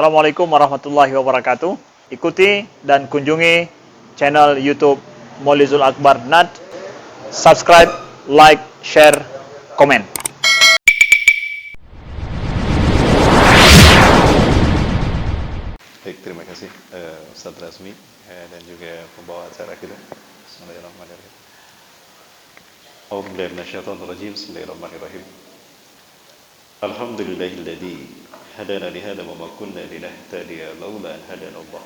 Assalamualaikum warahmatullahi wabarakatuh. Ikuti dan kunjungi channel YouTube Maulizul Akbar NAD. Subscribe, like, share, komen. Baik, terima kasih Ustaz Rasmi dan juga pembawa acara kita. Bismillahirrahmanirrahim. A'udzubillahi minasyaitonirrajim. Bismillahirrahmanirrahim. Alhamdulillahilladzi hadana li hadza wa ma kunna linahtadiya laula an hadana Allah.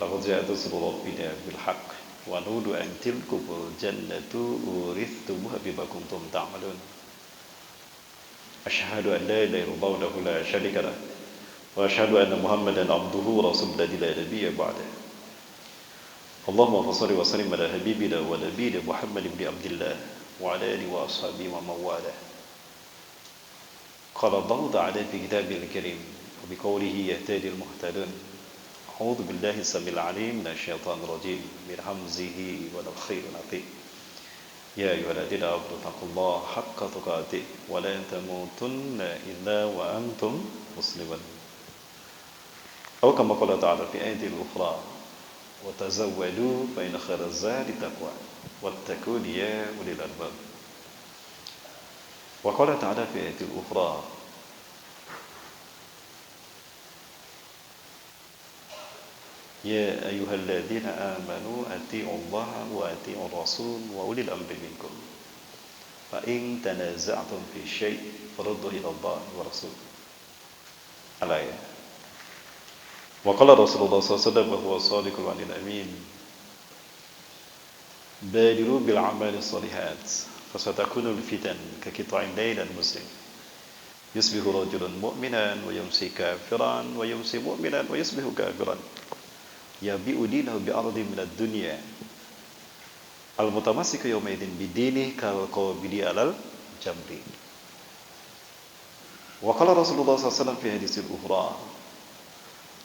Laqad ja'at rusulu rabbina bil haqq wa nudu an tilkumul jannatu urithumuha bima kuntum ta'malun. Asyhadu an la ilaha illallah wahdahu la syarika lah. وأشهد أن محمدا عبده ورسوله الذي لا نبي بعده. اللهم صل وسلم على حبيبنا ونبينا محمد بن عبد الله وعلى آله وأصحابه ومن والاه. قال الله تعالى في كتابه الكريم وبقوله يهتدي المهتدون. أعوذ بالله السميع العليم من الشيطان الرجيم من همزه ونفخه ونفثه. يا أيها الذين آمنوا اتقوا الله حق تقاته ولا تموتن إلا وأنتم مسلمون. أو كما قال تعالى في آية أخرى وتزودوا فإن خير الزاد التقوى واتقون يا أولي الألباب. وقال تعالى في آية أخرى يا أيها الذين آمنوا أطيعوا الله وأطيعوا الرسول وأولي الأمر منكم فإن تنازعتم في شيء فردوا إلى الله ورسوله. الآية. وقال رسول الله صلى الله عليه وسلم وهو الصادق الوعد الأمين بادروا بالأعمال الصالحات فستكون الفتن كقطع الليل المسلم يصبح رجل مؤمنا ويمسي كافرا ويمسي مؤمنا ويصبح كافرا يبيع دينه بأرض من الدنيا المتمسك يومئذ بدينه كالقابض على الجمر. وقال رسول الله صلى الله عليه وسلم في حديث الأخرى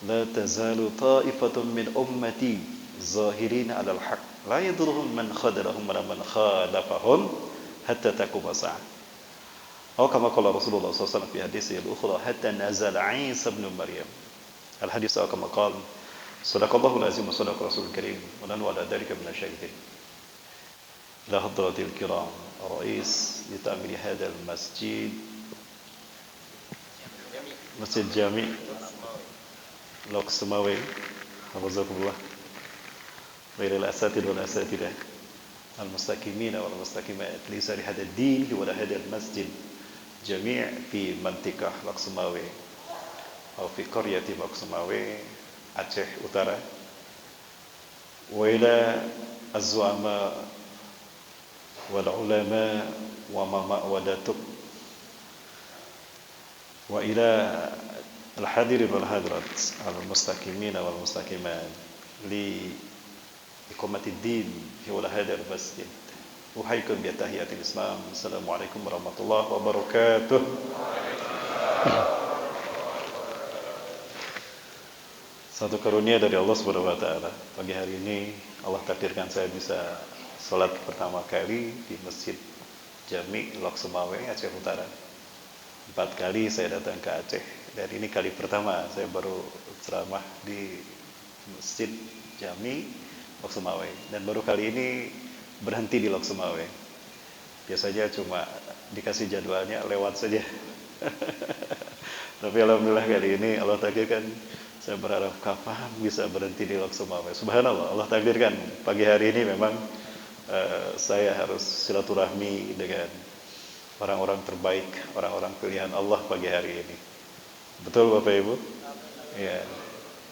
لا تزال طائفة من أمتي ظاهرين على الحق لا يضرهم من خذلهم ولا من خالفهم حتى تقوم الساعة. أو كما قال رسول الله صلى الله عليه وسلم في حديثه الأخرى حتى نزل عيسى ابن مريم. الحديث كما قال صدق الله العظيم وصدق رسول الكريم ونحن على ذلك من الشاهدين. إلى حضرة الكرام رئيس لتأمين هذا المسجد مسجد جامع Loksemawe, Alhamdulillah, Wailal Asatid wal Asatidah, Al-Mustaqimina wal Mustaqimat, Lisa li hadha ad-din wa la hadha al-masjid, jami' fi mantikah Loksemawe, atau fi qaryati Loksemawe, Aceh Utara, wa ila az-zu'ama wal ulama wa ma'wadatuk, wa ila الحاضرين والحاضرات المستقيمين والمستقيمات لإقامة الدين في هذا المسجد أحييكم بتحيات الإسلام. السلام عليكم ورحمة الله وبركاته. Satu karunia dari Allah Subhanahu wa taala. Pagi hari ini Allah takdirkan saya bisa salat pertama kali di Masjid Jami Loksemawe Aceh Utara. 4 kali saya datang ke Aceh dan ini kali pertama saya baru ceramah di Masjid Jami Loksemawe dan baru kali ini berhenti di Loksemawe. Biasanya cuma dikasih jadwalnya lewat saja. Tapi alhamdulillah kali ini Allah takdirkan saya berharap kapan bisa berhenti di Loksemawe. Subhanallah, Allah takdirkan pagi hari ini memang saya harus silaturahmi dengan orang-orang terbaik, orang-orang pilihan Allah pagi hari ini. Betul Bapak Ibu? Ya.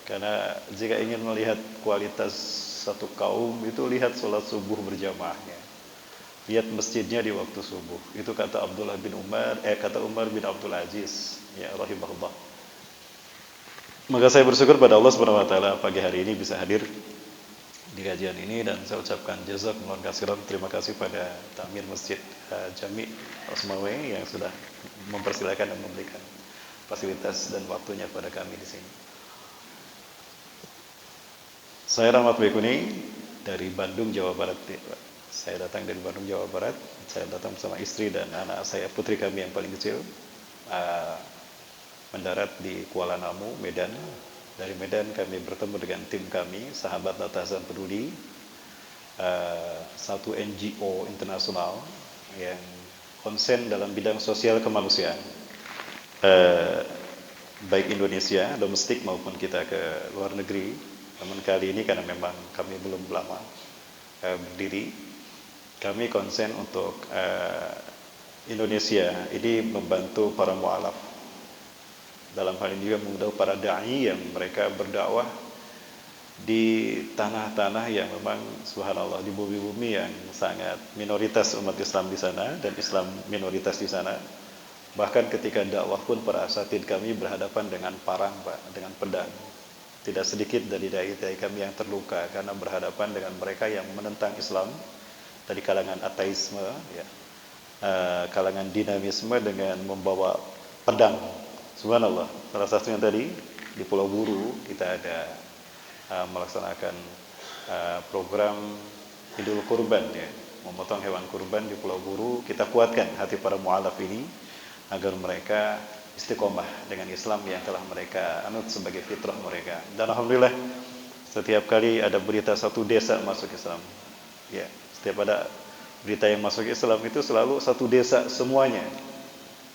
Karena jika ingin melihat kualitas satu kaum itu lihat sholat subuh berjamaahnya. Lihat masjidnya di waktu subuh. Itu kata kata Umar bin Abdul Aziz, ya rahimahullah. Maka saya bersyukur pada Allah Subhanahu wa taala pagi hari ini bisa hadir di kajian ini dan saya ucapkan jazakumullah khairan, terima kasih pada Takmir Masjid Jami Loksemawe yang sudah mempersilakan dan memberikan fasilitas dan waktunya pada kami di sini. Saya Rahmat Baikuni dari Bandung, Jawa Barat. Saya datang dari Bandung, Jawa Barat. Saya datang bersama istri dan anak saya, putri kami yang paling kecil. mendarat di Kuala Namu, Medan. Dari Medan kami bertemu dengan tim kami, sahabat Natasan Peduli, satu NGO internasional yang konsen dalam bidang sosial kemanusiaan, baik Indonesia, domestik maupun kita ke luar negeri. Namun kali ini karena memang kami belum lama berdiri, kami konsen untuk Indonesia ini membantu para mu'alaf. Dalam hal ini juga membantu para da'i yang mereka berdakwah di tanah-tanah yang memang subhanallah, di bumi-bumi yang sangat minoritas umat Islam di sana dan Islam minoritas di sana. Bahkan ketika dakwah pun para asatid kami berhadapan dengan parang, Pak, dengan pedang. Tidak sedikit dari dai-dai kami yang terluka karena berhadapan dengan mereka yang menentang Islam dari kalangan ateisme, ya, kalangan dinamisme dengan membawa pedang. Subhanallah. Salah satunya tadi di Pulau Buru kita ada melaksanakan program Idul Kurban, ya, memotong hewan kurban di Pulau Buru. Kita kuatkan hati para mu'alaf ini agar mereka istiqomah dengan Islam yang telah mereka anut sebagai fitrah mereka. Dan alhamdulillah setiap kali ada berita satu desa masuk Islam, ya, setiap ada berita yang masuk Islam itu selalu satu desa semuanya.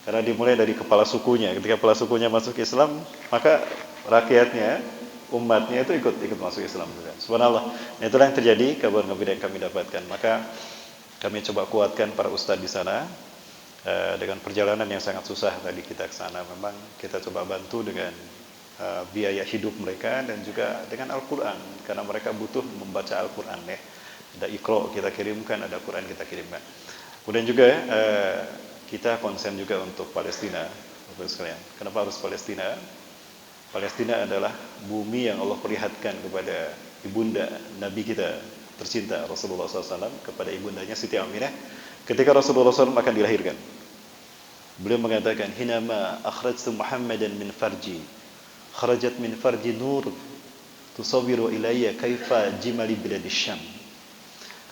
Karena dimulai dari kepala sukunya. Ketika kepala sukunya masuk Islam, maka rakyatnya, umatnya itu ikut masuk Islam juga. Subhanallah. Nah, itulah yang terjadi, kabar gembira yang kami dapatkan. Maka kami coba kuatkan para ustadz di sana. Dengan perjalanan yang sangat susah tadi kita ke sana, memang kita coba bantu dengan biaya hidup mereka dan juga dengan Al-Quran, karena mereka butuh membaca Al-Quran, ya. Ada Iqra kita kirimkan, ada Quran kita kirimkan. Kemudian juga kita konsen juga untuk Palestina, Bapak sekalian. Kenapa harus Palestina? Palestina adalah bumi yang Allah perlihatkan kepada ibunda Nabi kita tercinta Rasulullah SAW, kepada ibundanya Siti Aminah ketika Rasulullah SAW akan dilahirkan. Beliau mengatakan, hinama akhrajtu Muhammadan min farji, kharajat min farji nur, tusawiru ilayya kaifa jimali biladish Syam.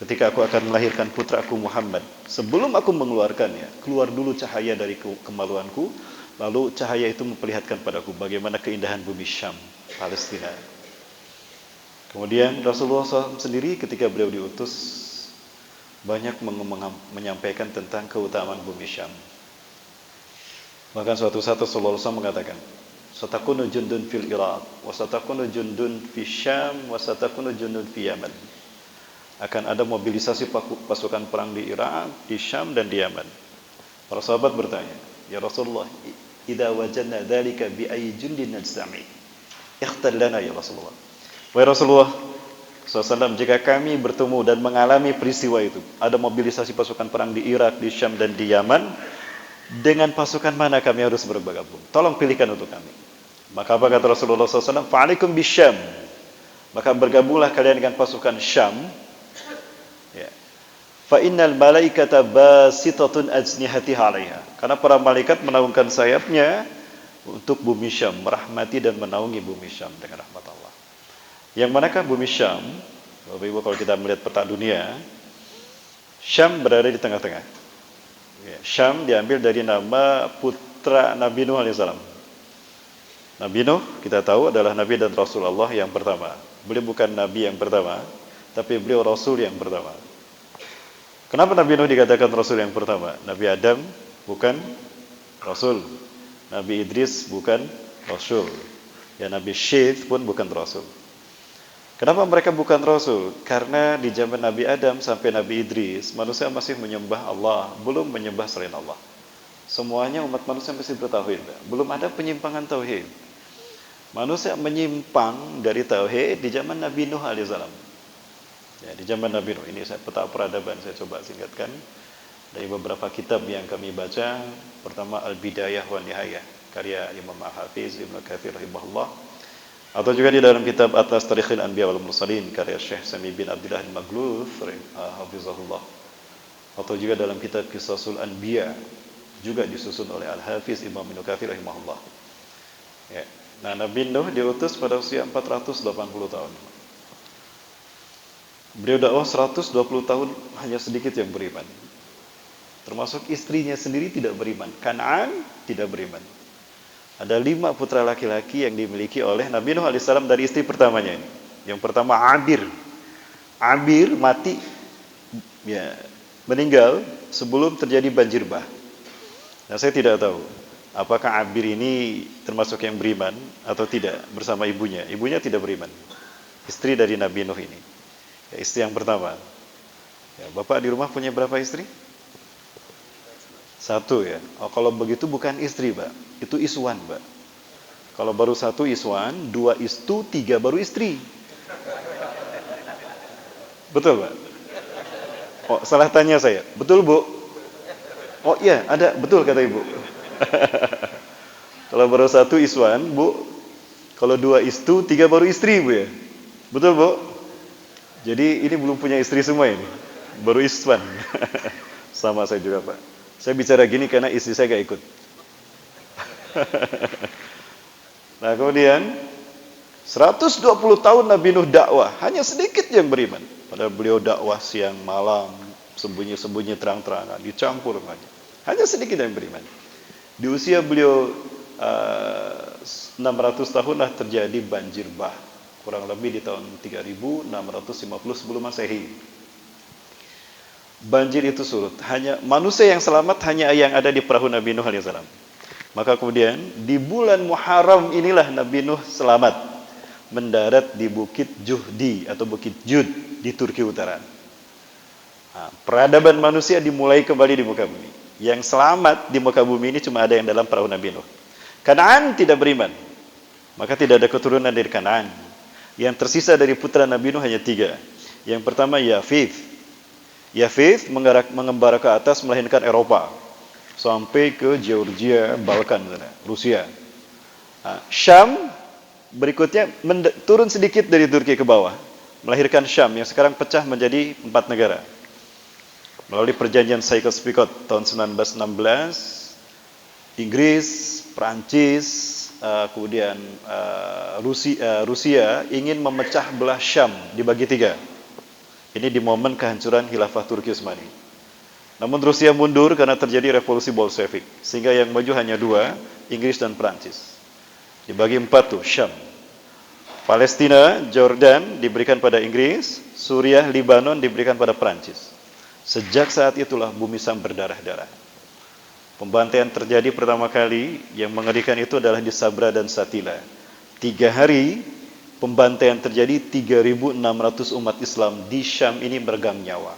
Ketika aku akan melahirkan putraku Muhammad, sebelum aku mengeluarkannya, keluar dulu cahaya dari kemaluanku, lalu cahaya itu memperlihatkan padaku bagaimana keindahan bumi Syam, Palestina. Kemudian Rasulullah SAW sendiri ketika beliau diutus, banyak menyampaikan tentang keutamaan bumi Syam. Bahkan suatu saat Rasulullah SAW mengatakan, satakunu jundun fil Iraq, wa satakunu jundun fi Syam, wa satakunu jundun fi Yaman. Akan ada mobilisasi pasukan perang di Irak, di Syam, dan di Yaman. Para sahabat bertanya, ya Rasulullah, idza wajadna dzalika bi ayyi jundin najtami, ikhtar lana ya Rasulullah. Wahai Rasulullah SAW, jika kami bertemu dan mengalami peristiwa itu, ada mobilisasi pasukan perang di Irak, di Syam, dan di Yaman, dengan pasukan mana kami harus bergabung? Tolong pilihkan untuk kami. Maka apa kata Rasulullah SAW? Fa'alaikum bisyam. Maka bergabunglah kalian dengan pasukan Syam. Ya. Fa innal malaikata basitatun ajnihatiha 'alaiha. Karena para malaikat menaungkan sayapnya untuk bumi Syam, merahmati dan menaungi bumi Syam dengan rahmat Allah. Yang manakah bumi Syam? Bapak Ibu, kalau kita melihat peta dunia, Syam berada di tengah-tengah. Ya, Syam diambil dari nama putra Nabi Nuh alaihissalam. Nabi Nuh kita tahu adalah Nabi dan Rasulullah yang pertama. Beliau bukan Nabi yang pertama, tapi beliau Rasul yang pertama. Kenapa Nabi Nuh dikatakan Rasul yang pertama? Nabi Adam bukan Rasul, Nabi Idris bukan Rasul, ya Nabi Syed pun bukan Rasul. Kenapa mereka bukan Rasul? Karena di zaman Nabi Adam sampai Nabi Idris, manusia masih menyembah Allah, belum menyembah selain Allah. Semuanya umat manusia masih bertauhid, belum ada penyimpangan tauhid. Manusia menyimpang dari tauhid di zaman Nabi Nuh alaihissalam. Ya, di zaman Nabi Nuh, ini saya peta peradaban, saya coba singkatkan dari beberapa kitab yang kami baca. Pertama Al-Bidayah wa Nihayah, karya Imam Al-Hafiz Ibnu Katsir rahimahullah, atau juga di dalam kitab Atlas Tarikhil Anbiya wal Mursalin, karya Syekh Sami bin Abdullah al-Maghluf hafizahullah, atau juga dalam kitab Qisasul Anbiya, juga disusun oleh Al-Hafiz Imam Ibnu Katsir rahimahullah. Ya. Nah, Nabi Nuh diutus pada usia 480 tahun. Beliau dakwah 120 tahun, hanya sedikit yang beriman. Termasuk istrinya sendiri tidak beriman. Kan'an tidak beriman. Ada 5 putra laki-laki yang dimiliki oleh Nabi Nuh alaihissalam dari istri pertamanya ini. Yang pertama Abir. Abir mati, ya, meninggal sebelum terjadi banjir bah. Nah, saya tidak tahu apakah Abir ini termasuk yang beriman atau tidak bersama ibunya. Ibunya tidak beriman. Istri dari Nabi Nuh ini. Ya, istri yang pertama. Ya, Bapak di rumah punya berapa istri? 1 ya. Oh, kalau begitu bukan istri, Mbak. Itu iswan, Mbak. Kalau baru 1 iswan, 2 istu, 3 baru istri. Betul, Mbak? Oh, salah tanya saya. Betul, Bu? Oh iya, ada. Betul kata Ibu. Kalau baru 1 iswan, Bu. Kalau 2 istu, 3 baru istri, Bu ya. Betul, Bu? Jadi ini belum punya istri semua ini. Baru iswan. Sama saya juga, Pak. Saya bicara gini karena istri saya gak ikut. Nah, kemudian 120 tahun Nabi Nuh dakwah, hanya sedikit yang beriman. Padahal beliau dakwah siang malam, sembunyi-sembunyi terang-terangan, dicampur semuanya. Hanya sedikit yang beriman. Di usia beliau 600 tahun lah terjadi banjir bah. Kurang lebih di tahun 3650 sebelum Masehi. Banjir itu surut. Hanya manusia yang selamat hanya yang ada di perahu Nabi Nuh alaihissalam. Maka kemudian di bulan Muharram inilah Nabi Nuh selamat mendarat di Bukit Juhdi atau Bukit Jud di Turki Utara. Nah, peradaban manusia dimulai kembali di muka bumi. Yang selamat di muka bumi ini cuma ada yang dalam perahu Nabi Nuh. Kanaan tidak beriman, maka tidak ada keturunan dari Kanaan. Yang tersisa dari putra Nabi Nuh hanya 3. Yang pertama Yafith. Yafith mengembara ke atas melahirkan Eropa sampai ke Georgia, Balkan, Rusia. Nah, Syam berikutnya turun sedikit dari Turki ke bawah, melahirkan Syam yang sekarang pecah menjadi 4 negara. Melalui perjanjian Sykes-Picot tahun 1916, Inggris, Prancis, kemudian Rusia ingin memecah belah Syam dibagi 3. Ini di momen kehancuran Khilafah Turki Utsmani. Namun Rusia mundur karena terjadi revolusi Bolshevik, sehingga yang maju hanya 2, Inggris dan Prancis. Dibagi 4 tuh, Syam. Palestina, Jordan diberikan pada Inggris, Suriah, Libanon diberikan pada Prancis. Sejak saat itulah bumi Syam berdarah-darah. Pembantaian terjadi pertama kali, yang mengerikan itu adalah di Sabra dan Shatila. 3 hari pembantaian terjadi, 3.600 umat Islam di Syam ini meregang nyawa.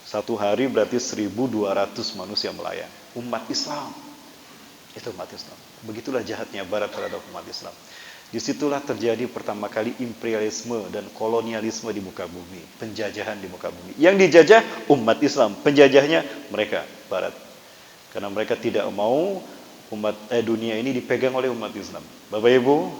1 hari berarti 1.200 manusia melayang. Umat Islam. Itu umat Islam. Begitulah jahatnya Barat terhadap umat Islam. Disitulah terjadi pertama kali imperialisme dan kolonialisme di muka bumi. Penjajahan di muka bumi. Yang dijajah umat Islam. Penjajahnya mereka, Barat. Karena mereka tidak mau dunia ini dipegang oleh umat Islam. Bapak Ibu,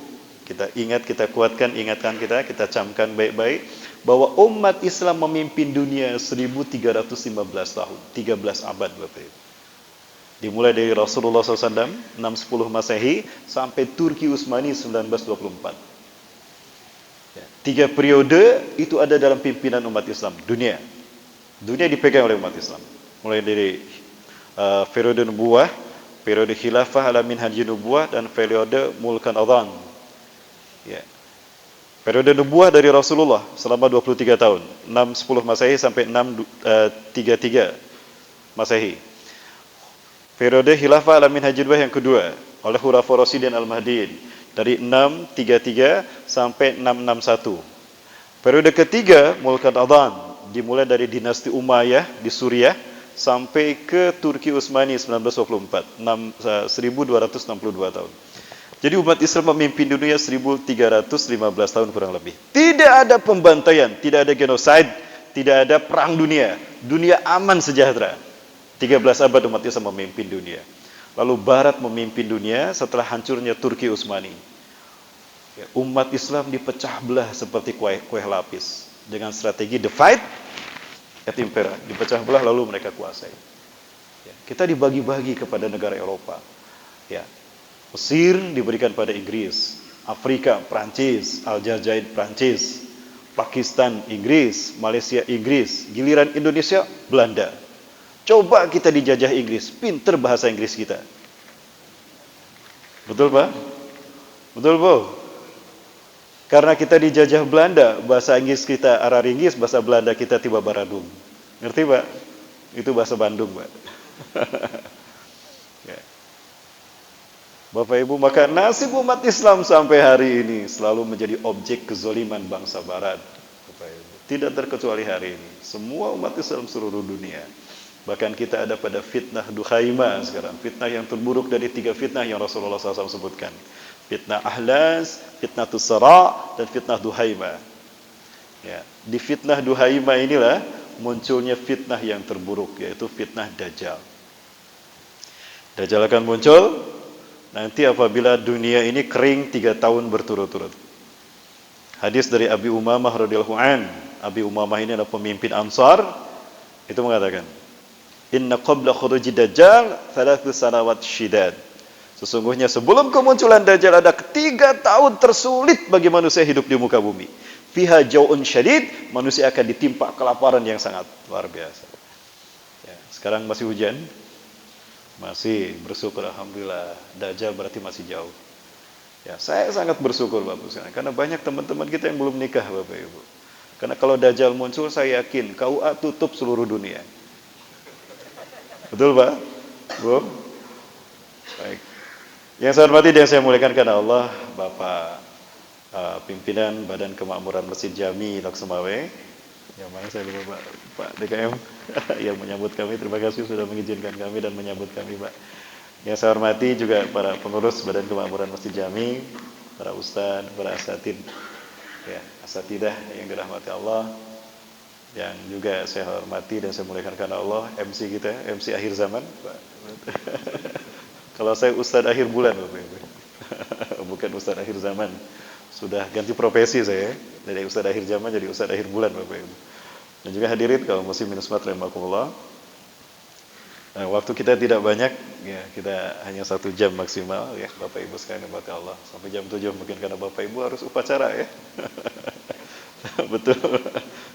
kita ingat, kita kuatkan ingatan kita camkan baik-baik bahwa umat Islam memimpin dunia 1315 tahun, 13 abad Bapak Ibu. Dimulai dari Rasulullah SAW 610 Masehi sampai Turki Utsmani 1924. 3 periode itu ada dalam pimpinan umat Islam dunia. Dunia dipegang oleh umat Islam. Mulai dari periode nubuah, periode khilafah ala minhajin nubuah, dan periode mulkan adhan. Ya. Periode nubuah dari Rasulullah selama 23 tahun, 610 Masehi sampai 633 Masehi. Periode khilafah ala minhajin nubuah yang kedua oleh Khulafaur Rasyidin Al-Mahdiin dari 633 sampai 661. Periode ketiga mulkan adhan dimulai dari dinasti Umayyah di Suriah sampai ke Turki Utsmani 1924, 1262 tahun. Jadi umat Islam memimpin dunia 1315 tahun kurang lebih. Tidak ada pembantaian, tidak ada genosid, tidak ada perang dunia. Dunia aman sejahtera. 13 abad umat Islam memimpin dunia. Lalu Barat memimpin dunia setelah hancurnya Turki Utsmani. Ya, umat Islam dipecah belah seperti kue lapis dengan strategi divide et impera, dipecah belah lalu mereka kuasai. Ya, kita dibagi-bagi kepada negara Eropa. Ya, Mesir diberikan pada Inggris, Afrika Prancis, Aljazair Prancis, Pakistan Inggris, Malaysia Inggris, giliran Indonesia Belanda. Coba kita dijajah Inggris, pinter bahasa Inggris kita. Betul Pak? Betul Bu? Karena kita dijajah Belanda, bahasa Inggris kita Araringgis, bahasa Belanda kita Tiba Baradung. Ngerti Pak? Itu bahasa Bandung Pak. Ya. Bapak Ibu, maka nasib umat Islam sampai hari ini selalu menjadi objek kezoliman bangsa Barat. Bapak Ibu. Tidak terkecuali hari ini. Semua umat Islam seluruh dunia. Bahkan kita ada pada fitnah Duhaima sekarang. Fitnah yang terburuk dari 3 fitnah yang Rasulullah SAW sebutkan. Fitnah Ahlas, fitnah Tusara, dan fitnah Duhaima. Ya, di fitnah Duhaima inilah munculnya fitnah yang terburuk, yaitu fitnah Dajjal. Dajjal akan muncul nanti apabila dunia ini kering 3 tahun berturut-turut. Hadis dari Abi Umamah radhiyallahu an. Abi Umamah ini adalah pemimpin Ansar. Itu mengatakan, "Inna qabla khuruji Dajjal 3 sanawat syidad." Sesungguhnya sebelum kemunculan Dajjal ada 3 tahun tersulit bagi manusia hidup di muka bumi. Fiha jau'un syadid, manusia akan ditimpa kelaparan yang sangat luar biasa. Ya, sekarang masih hujan? Masih, bersyukur alhamdulillah. Dajjal berarti masih jauh. Ya, saya sangat bersyukur Bapak sekalian, karena banyak teman-teman kita yang belum nikah Bapak Ibu. Karena kalau Dajjal muncul, saya yakin KUA tutup seluruh dunia. Betul Pak? Bu? Baik. Yang saya hormati dan saya muliakan karena Allah, Bapak pimpinan Badan Kemakmuran Masjid Jami Loksemawe, yang mana saya lupa Pak DKM yang menyambut kami. Terima kasih sudah mengizinkan kami dan menyambut kami Pak. Yang saya hormati juga para pengurus Badan Kemakmuran Masjid Jami, para ustadz, para asatid, ya, asatidah yang dirahmati Allah. Yang juga saya hormati dan saya muliakan karena Allah, MC kita, MC akhir zaman Pak. Kalau saya Ustadz akhir bulan Bapak Ibu. Bukan Ustadz akhir zaman. Sudah ganti profesi saya, dari Ustadz akhir zaman jadi Ustadz akhir bulan Bapak Ibu. Dan juga hadirin kaum muslimin muslimat rahimakumullah. Waktu kita tidak banyak, ya kita hanya 1 jam maksimal ya Bapak Ibu sekalian yang dirahmati Allah. Sampai jam 7 mungkin karena Bapak Ibu harus upacara ya. Betul.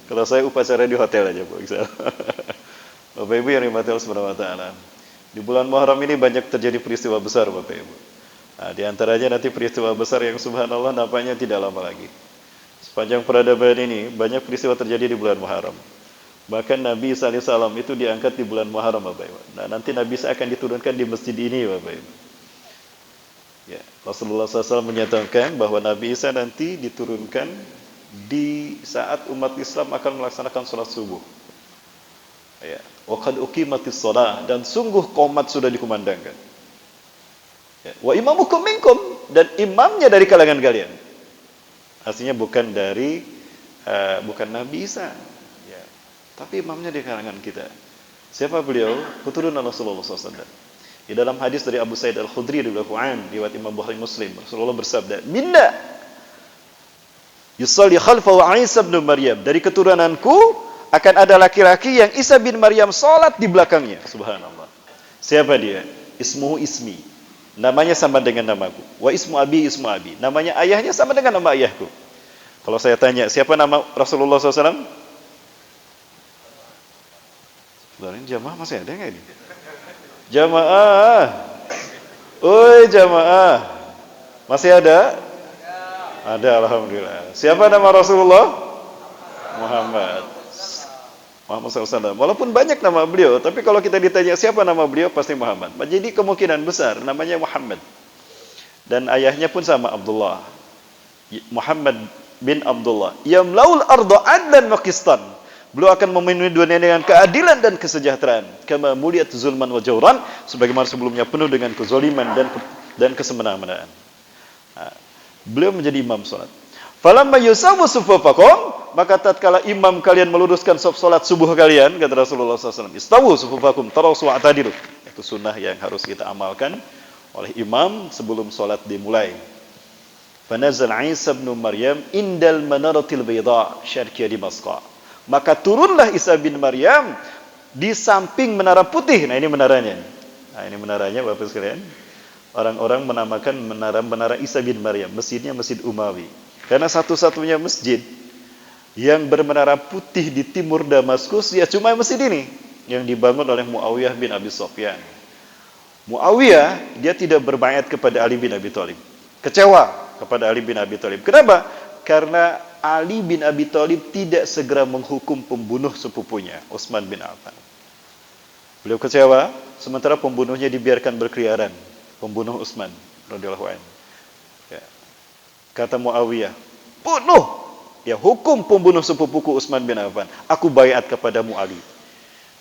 Kalau saya upacara di hotel aja Bu. Bapak Ibu yang dirahmati Allah Subhanahu wa taala. Di bulan Muharram ini banyak terjadi peristiwa besar Bapak Ibu. Nah, di antaranya nanti peristiwa besar yang subhanallah nampaknya tidak lama lagi. Sepanjang peradaban ini banyak peristiwa terjadi di bulan Muharram. Bahkan Nabi Isa alaihissalam itu diangkat di bulan Muharram Bapak Ibu. Nah, nanti Nabi Isa akan diturunkan di masjid ini Bapak Ibu. Ya, Rasulullah SAW menyatakan bahwa Nabi Isa nanti diturunkan di saat umat Islam akan melaksanakan sholat subuh. Ya, wa qad uqimatis shalah, dan sungguh qomat sudah dikumandangkan. Ya, wa imamukum minkum, dan imamnya dari kalangan kalian. Artinya bukan dari bukan Nabi Isa, ya, tapi imamnya di kalangan kita. Siapa beliau? Keturunan Rasulullah SAW. Di dalam hadis dari Abu Sa'id Al-Khudri radhiyallahu anhu, riwayat Imam Bukhari Muslim, Rasulullah bersabda, "Minna yusalli khalfahu Isa bin Maryam." Dari keturunanku akan ada laki-laki yang Isa bin Maryam salat di belakangnya. Subhanallah. Siapa dia? Ismuhu ismi. Namanya sama dengan namaku. Wa ismu abi ismu abi. Namanya ayahnya sama dengan nama ayahku. Kalau saya tanya, siapa nama Rasulullah SAW? Ini jamaah masih ada nggak ini? Jamaah. Oi jamaah. Masih ada? Ada, alhamdulillah. Siapa nama Rasulullah? Muhammad SAW. Walaupun banyak nama beliau, tapi kalau kita ditanya siapa nama beliau, pasti Muhammad. Jadi kemungkinan besar namanya Muhammad. Dan ayahnya pun sama, Abdullah. Muhammad bin Abdullah. Yamlaul arda adlan wa qistan. Beliau akan memenuhi dunia dengan keadilan dan kesejahteraan. Kama muliyat zulman wa jawran, sebagaimana sebelumnya penuh dengan kezaliman dan kesemena-menaan. Nah, beliau menjadi imam salat. Falamma yusawu sufufakum, maka tatkala imam kalian meluruskan salat subuh kalian, kata Rasulullah SAW, istawu sufufakum tarasu atadilu. Itu sunnah yang harus kita amalkan oleh imam sebelum salat dimulai. Fanazal Isa bin Maryam indal manaratil bayda syarqiyah Damasqus. Maka turunlah Isa bin Maryam di samping menara putih. Nah, ini menaranya. Nah, ini menaranya Bapak sekalian. Orang-orang menamakan menara Isa bin Maryam, masjidnya Masjid Umawi. Karena satu-satunya masjid yang bermenara putih di timur Damaskus, ya cuma masjid ini yang dibangun oleh Muawiyah bin Abi Sufyan. Muawiyah, dia tidak berbaiat kepada Ali bin Abi Thalib. Kecewa kepada Ali bin Abi Thalib. Kenapa? Karena Ali bin Abi Thalib tidak segera menghukum pembunuh sepupunya, Utsman bin Affan. Beliau kecewa, sementara pembunuhnya dibiarkan berkeliaran, pembunuh Utsman radhiyallahu anhu. Ya. Kata Muawiyah, bunuh! Ya, hukum pembunuh sepupuku Utsman bin Affan. Aku baiat kepadamu Ali.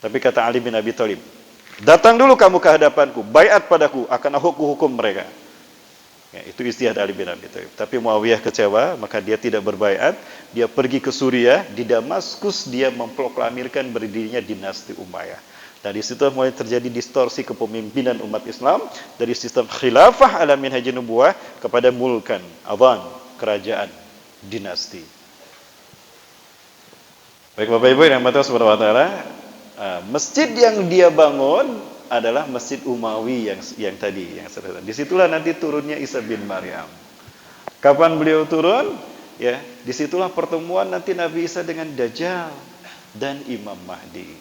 Tapi kata Ali bin Abi Thalib, datang dulu kamu ke hadapanku, baiat padaku, akan aku hukum mereka. Ya, itu istihad Ali bin Abi Thalib. Tapi Muawiyah kecewa, maka dia tidak berbaiat. Dia pergi ke Suriah, di Damaskus dia memproklamirkan berdirinya dinasti Umayyah. Dari situ mulai terjadi distorsi kepemimpinan umat Islam dari sistem khilafah ala minhajin nubuwah kepada mulkan, adhan, kerajaan, dinasti. Baik Bapak Ibu yang dirahmati Allah Subhanahu wa taala, masjid yang dia bangun adalah Masjid Umawi yang tadi yang saya. Disitulah nanti turunnya Isa bin Maryam. Kapan beliau turun? Ya, disitulah pertemuan nanti Nabi Isa dengan Dajjal dan Imam Mahdi.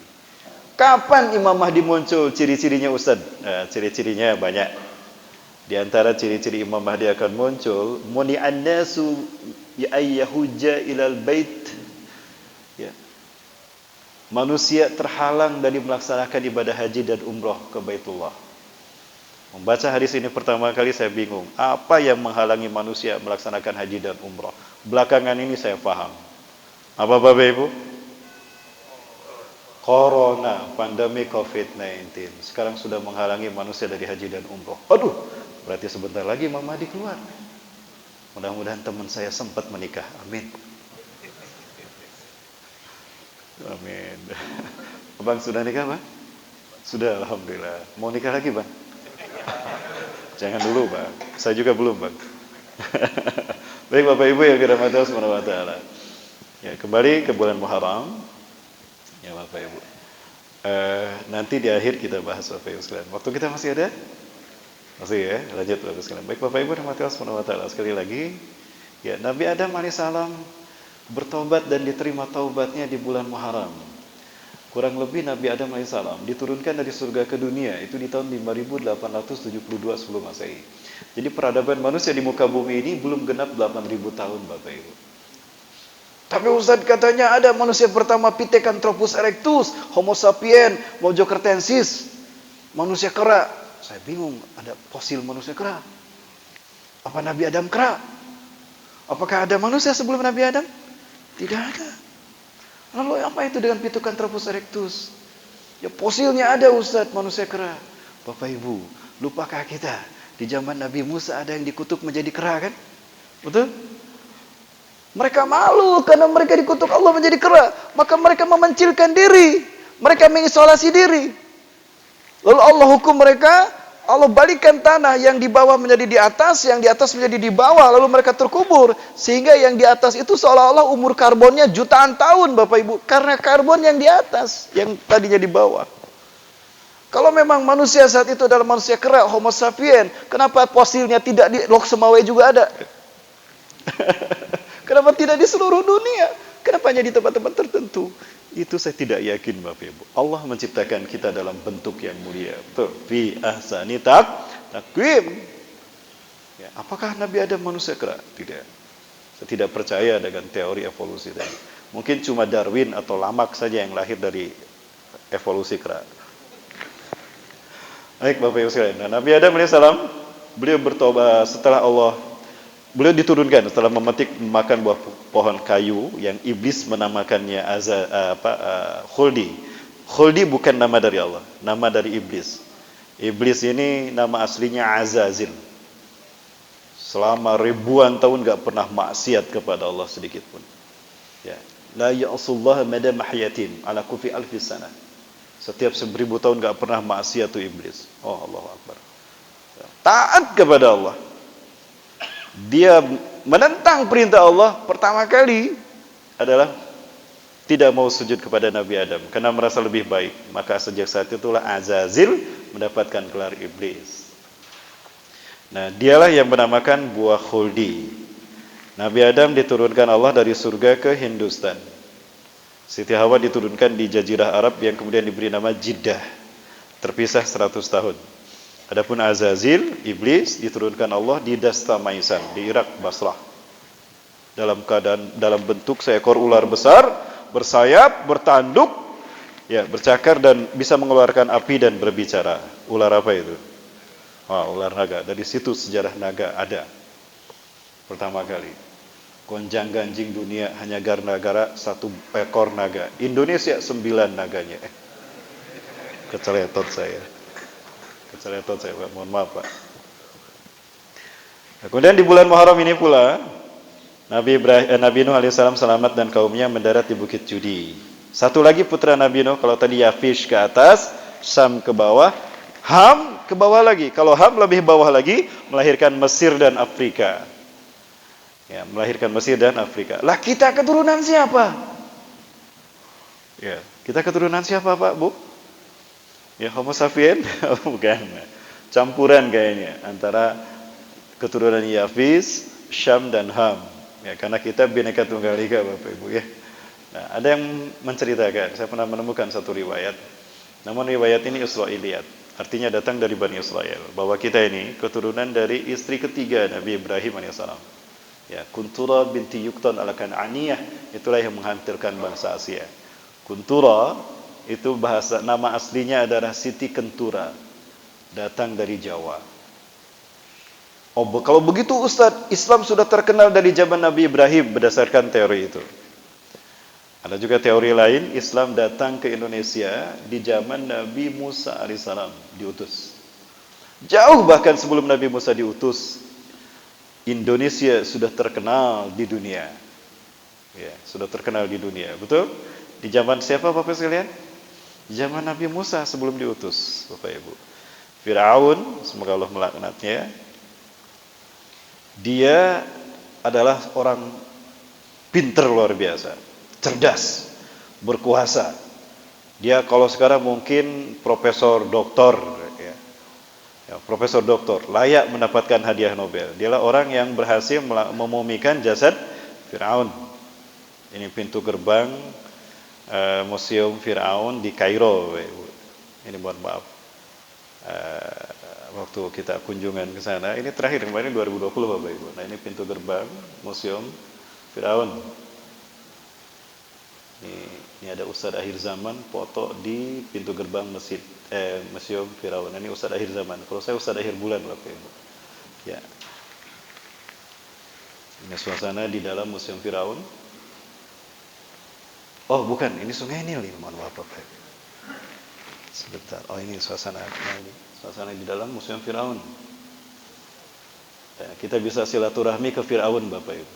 Kapan Imam Mahdi muncul? Ciri-cirinya Ustaz? Ciri-cirinya banyak. Di antara ciri-ciri Imam Mahdi akan muncul, muni'an nasu yahujja ilal bait. Ya. Manusia terhalang dari melaksanakan ibadah haji dan umroh ke Baitullah. Membaca hadis ini pertama kali saya bingung. Apa yang menghalangi manusia melaksanakan haji dan umroh? Belakangan ini saya paham. Apa Bapak Ibu? Corona, pandemi COVID-19. Sekarang sudah menghalangi manusia dari haji dan umroh. Aduh, berarti sebentar lagi Imam Mahdi keluar. Mudah-mudahan teman saya sempat menikah. Amin. Amin. Bang sudah nikah, Bang? Sudah, alhamdulillah. Mau nikah lagi, Bang? Jangan dulu, Bang. Saya juga belum, Bang. Baik Bapak Ibu yang dirahmati Allah Subhanahu wa taala. Ya, kembali ke bulan Muharram. Ya Bapak Ibu. Nanti di akhir kita bahas Bapak Ibu sekalian. Waktu kita masih ada? Masih ya? Lanjut Bapak Ibu sekalian. Baik Bapak Ibu yang dirahmati Allah Subhanahu wa taala. Sekali lagi, ya Nabi Adam alaihissalam bertobat dan diterima taubatnya di bulan Muharram. Kurang lebih Nabi Adam alaihissalam diturunkan dari surga ke dunia itu di tahun 5872 sebelum Masehi. Jadi peradaban manusia di muka bumi ini belum genap 8000 tahun Bapak Ibu. Tapi Ustaz katanya ada manusia pertama Pithecanthropus erectus, Homo sapien, Mojokertensis, manusia kera. Saya bingung, ada fosil manusia kera. Apa Nabi Adam kera? Apakah ada manusia sebelum Nabi Adam? Tidak ada. Lalu apa itu dengan Pithecanthropus erectus? Ya fosilnya ada Ustaz, manusia kera. Bapak Ibu, lupakah kita di zaman Nabi Musa ada yang dikutuk menjadi kera kan? Betul? Mereka malu karena mereka dikutuk Allah menjadi kera. Maka mereka memencilkan diri. Mereka mengisolasi diri. Lalu Allah hukum mereka. Allah balikan tanah yang di bawah menjadi di atas, yang di atas menjadi di bawah, lalu mereka terkubur. Sehingga yang di atas itu seolah-olah umur karbonnya jutaan tahun Bapak Ibu. Karena karbon yang di atas, yang tadinya di bawah. Kalau memang manusia saat itu adalah manusia kera, Homo sapien, kenapa fosilnya tidak di Lok Semawe juga ada? Kenapa tidak di seluruh dunia? Kenapa hanya di tempat-tempat tertentu? Itu saya tidak yakin Bapak Ibu. Allah menciptakan kita dalam bentuk yang mulia. Betul. Fi ahsani taqwim. Ya, apakah Nabi Adam manusia kera? Tidak. Saya tidak percaya dengan teori evolusi tadi. Mungkin cuma Darwin atau Lamarck saja yang lahir dari evolusi kera. Baik Bapak Ibu sekalian. Nah, Nabi Adam alaihissalam beliau bertobat setelah beliau diturunkan setelah makan buah pohon kayu yang iblis menamakannya khuldi. Khuldi bukan nama dari Allah, nama dari iblis. Iblis ini nama aslinya Azazil. Selama ribuan tahun gak pernah maksiat kepada Allah sedikit pun. Ya, la ya'sullaha madam hayatin ala kufi alfi sana. Setiap 1000 tahun gak pernah maksiat tuh iblis. Oh, Allahu Akbar. Taat kepada Allah. Dia menentang perintah Allah pertama kali adalah tidak mau sujud kepada Nabi Adam karena merasa lebih baik. Maka sejak saat itulah Azazil mendapatkan gelar iblis. Nah, dialah yang menamakan buah khuldi. Nabi Adam diturunkan Allah dari surga ke Hindustan. Siti Hawa diturunkan di Jazirah Arab yang kemudian diberi nama Jeddah. Terpisah 100 tahun. Adapun Azazil, iblis, diturunkan Allah di Dastamaisan, di Irak, Basrah. Dalam bentuk seekor ular besar, bersayap, bertanduk, ya, bercakar dan bisa mengeluarkan api dan berbicara. Ular apa itu? Ular naga. Dari situ sejarah naga ada pertama kali. Gonjang ganjing dunia hanya gara-gara satu ekor naga. Indonesia 9 naganya. Keceletot saya, Pak. Mohon maaf, Pak. Nah, kemudian di bulan Muharram ini pula Nabi Nuh alaihissalam selamat dan kaumnya mendarat di Bukit Judi. Satu lagi putra Nabi Nuh, kalau tadi Yafish ke atas, Sam ke bawah, Ham ke bawah lagi. Kalau Ham lebih bawah lagi, melahirkan Mesir dan Afrika. Ya, melahirkan Mesir dan Afrika. Lah kita keturunan siapa? Ya, kita keturunan siapa, Pak, Bu? Ya, Homo sapien? Bukan. Campuran kayaknya antara keturunan Yafis, Syam dan Ham. Ya, karena kita Bhinneka Tunggal Ika, Bapak Ibu ya. Nah, ada yang menceritakan, saya pernah menemukan satu riwayat. Namun riwayat ini Israiliyat, artinya datang dari Bani Israel, bahwa kita ini keturunan dari istri ketiga Nabi Ibrahim alaihissalam. Ya, Kuntura binti Yuktan al-Kan'aniyah, itulah yang menghancurkan bangsa Asia. Kuntura itu bahasa nama aslinya adalah Siti Kentura, datang dari Jawa. Kalau begitu Ustadz, Islam sudah terkenal dari zaman Nabi Ibrahim berdasarkan teori itu. Ada juga teori lain, Islam datang ke Indonesia di zaman Nabi Musa alaihissalam diutus. Jauh bahkan sebelum Nabi Musa diutus, Indonesia sudah terkenal di dunia. Ya, sudah terkenal di dunia, betul? Di zaman siapa Bapak sekalian? Di zaman Nabi Musa sebelum diutus, Bapak Ibu. Firaun, semoga Allah melaknatnya, dia adalah orang pinter luar biasa, cerdas, berkuasa. Dia kalau sekarang mungkin profesor doktor, ya, profesor doktor, layak mendapatkan hadiah Nobel. Dialah orang yang berhasil memumikan jasad Firaun. Ini pintu gerbang Museum Firaun di Kairo. Ini mohon maaf, waktu kita kunjungan ke sana, ini terakhir kemarin 2020 Bapak Ibu. Nah, ini pintu gerbang Museum Firaun. Ini ada Ustadz akhir zaman foto di pintu gerbang Museum Firaun. Ini Ustadz akhir zaman. Kalau saya Ustadz akhir bulan Bapak Ibu. Ya. Ini suasana di dalam Museum Firaun. Oh, bukan, ini Sungai Nil ini, mohon maaf Bapak Ibu. Sebentar. Oh, ini suasana di dalam Museum Firaun. Ya, kita bisa silaturahmi ke Firaun Bapak Ibu.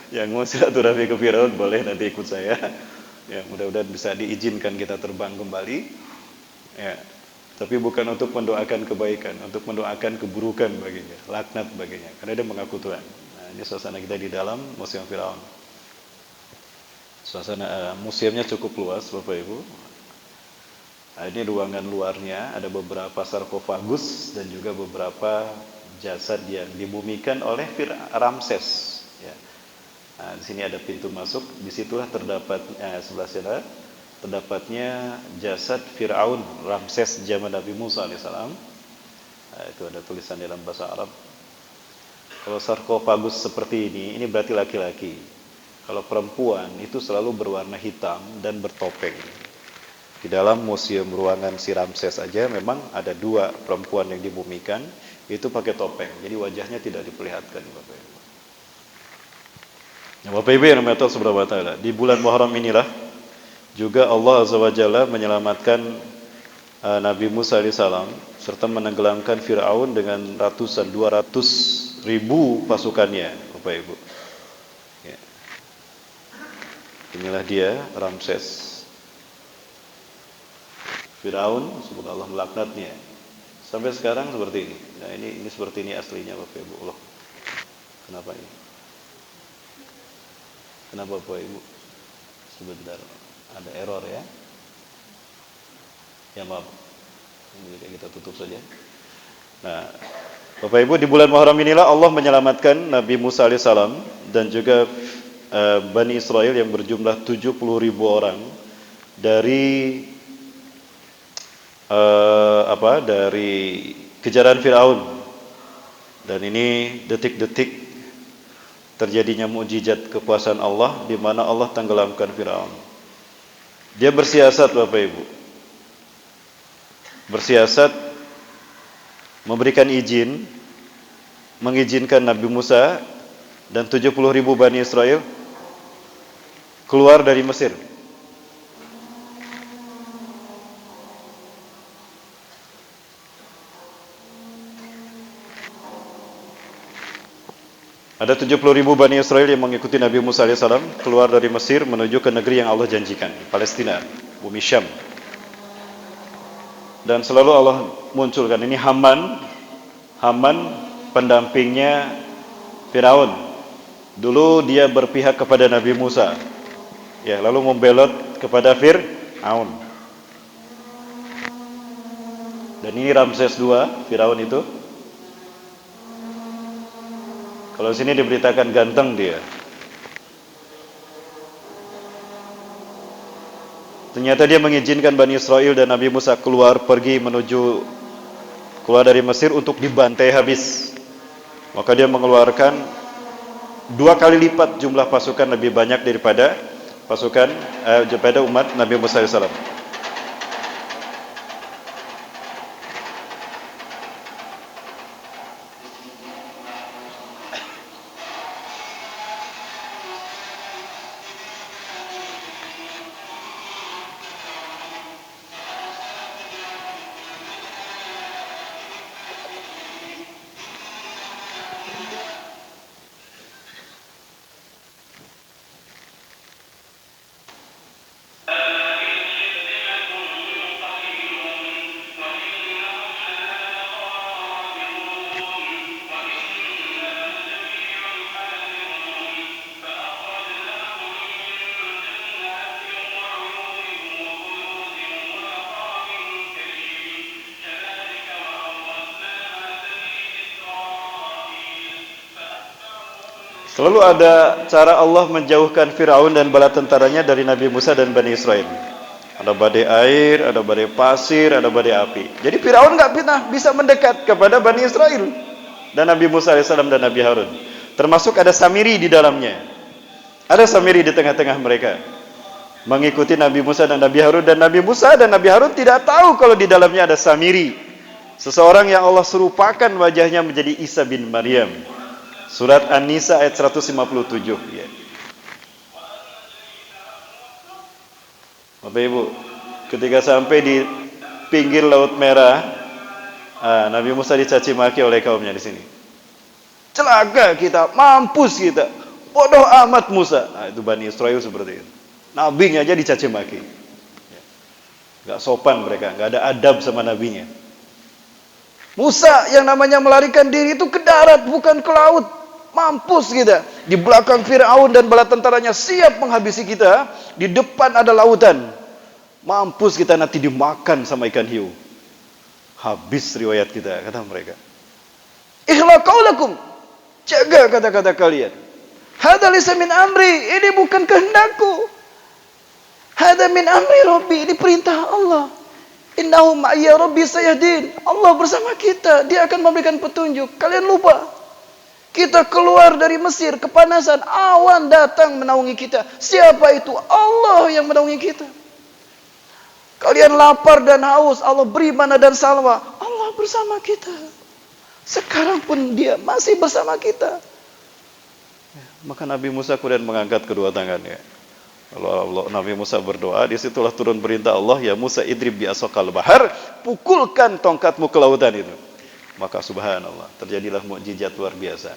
Yang mau silaturahmi ke Firaun boleh nanti ikut saya. Ya, mudah-mudahan bisa diizinkan kita terbang kembali. Ya, tapi bukan untuk mendoakan kebaikan, untuk mendoakan keburukan baginya, laknat baginya. Karena dia mengaku Tuhan. Nah, ini suasana kita di dalam Museum Firaun. Suasana museumnya cukup luas, Bapak Ibu. Nah, ini ruangan luarnya, ada beberapa sarkofagus dan juga beberapa jasad yang dimumikan oleh Ramses. Ya. Nah, di sini ada pintu masuk, disitulah sebelah sana terdapatnya jasad Firaun Ramses zaman Nabi Musa alaihissalam. Nah, itu ada tulisan dalam bahasa Arab. Kalau sarkofagus seperti ini berarti laki-laki. Kalau perempuan itu selalu berwarna hitam dan bertopeng. Di dalam museum ruangan si Ramses aja memang ada 2 perempuan yang dimumikan, itu pakai topeng. Jadi wajahnya tidak diperlihatkan, Bapak Ibu. Nah, Bapak Ibu yang namanya subhanahu wa ta'ala, di bulan Muharram inilah juga Allah Azza wa Jalla menyelamatkan Nabi Musa alaihissalam serta menenggelamkan Firaun dengan 200.000 pasukannya, Bapak Ibu. Ya. Inilah dia Ramses. Firaun, semoga Allah melaknatnya. Sampai sekarang seperti ini. Nah, ini seperti ini aslinya Bapak Ibu. Allah. Kenapa ini? Kenapa Bapak Ibu? Sebentar, ada error ya. Ya maaf. Ini kita tutup saja. Nah, Bapak Ibu, di bulan Muharram inilah Allah menyelamatkan Nabi Musa alaihissalam dan juga Bani Israel yang berjumlah 70.000 orang dari dari kejaran Firaun. Dan ini detik-detik terjadinya mukjizat kekuasaan Allah di mana Allah tenggelamkan Firaun. Dia bersiasat, Bapak Ibu. Bersiasat memberikan izin, mengizinkan Nabi Musa dan 70.000 Bani Israel keluar dari Mesir. Ada 70.000 Bani Israel yang mengikuti Nabi Musa alaihissalam keluar dari Mesir menuju ke negeri yang Allah janjikan, Palestina, bumi Syam. Dan selalu Allah munculkan ini Haman pendampingnya Firaun. Dulu dia berpihak kepada Nabi Musa, ya, lalu membelot kepada Fir'aun. Dan ini Ramses II, Firaun itu. Kalau sini diberitakan ganteng dia. Ternyata dia mengizinkan Bani Israel dan Nabi Musa keluar dari Mesir untuk dibantai habis. Maka dia mengeluarkan 2 kali lipat jumlah pasukan lebih banyak daripada daripada umat Nabi Musa AS. Selalu ada cara Allah menjauhkan Firaun dan bala tentaranya dari Nabi Musa dan Bani Israel. Ada badai air, ada badai pasir, ada badai api. Jadi Firaun nggak pernah bisa mendekat kepada Bani Israel dan Nabi Musa AS dan Nabi Harun. Termasuk ada Samiri di dalamnya. Ada Samiri di tengah-tengah mereka, mengikuti Nabi Musa dan Nabi Harun. Dan Nabi Musa dan Nabi Harun tidak tahu kalau di dalamnya ada Samiri, seseorang yang Allah serupakan wajahnya menjadi Isa bin Maryam. Surat An-Nisa ayat 157, ya. Bapak Ibu, ketika sampai di pinggir Laut Merah, Nabi Musa dicaci maki oleh kaumnya di sini. Celaka kita, mampus kita, bodoh amat Musa. Nah, itu Bani Israel seperti itu. Nabinya aja dicaci maki. Gak sopan mereka, gak ada adab sama nabinya. Musa yang namanya melarikan diri itu ke darat, bukan ke laut. Mampus kita. Di belakang Fir'aun dan bala tentaranya siap menghabisi kita. Di depan ada lautan. Mampus kita nanti dimakan sama ikan hiu. Habis riwayat kita, kata mereka. Ikhla qaulakum. Jaga kata-kata kalian. Hada laysa min amri. Ini bukan kehendakku. Hada min amri Rabbi. Ini perintah Allah. Innahu ma'iyya Rabbi sayahdin. Allah bersama kita. Dia akan memberikan petunjuk. Kalian lupa. Kita keluar dari Mesir, kepanasan, awan datang menaungi kita. Siapa itu? Allah yang menaungi kita. Kalian lapar dan haus, Allah beri mana dan salwa. Allah bersama kita. Sekarang pun dia masih bersama kita. Maka Nabi Musa kemudian mengangkat kedua tangannya. Kalau Nabi Musa berdoa, disitulah turun perintah Allah, ya Musa idrib bi asaqal bahar, pukulkan tongkatmu ke lautan itu. Maka subhanallah, terjadilah mukjizat luar biasa.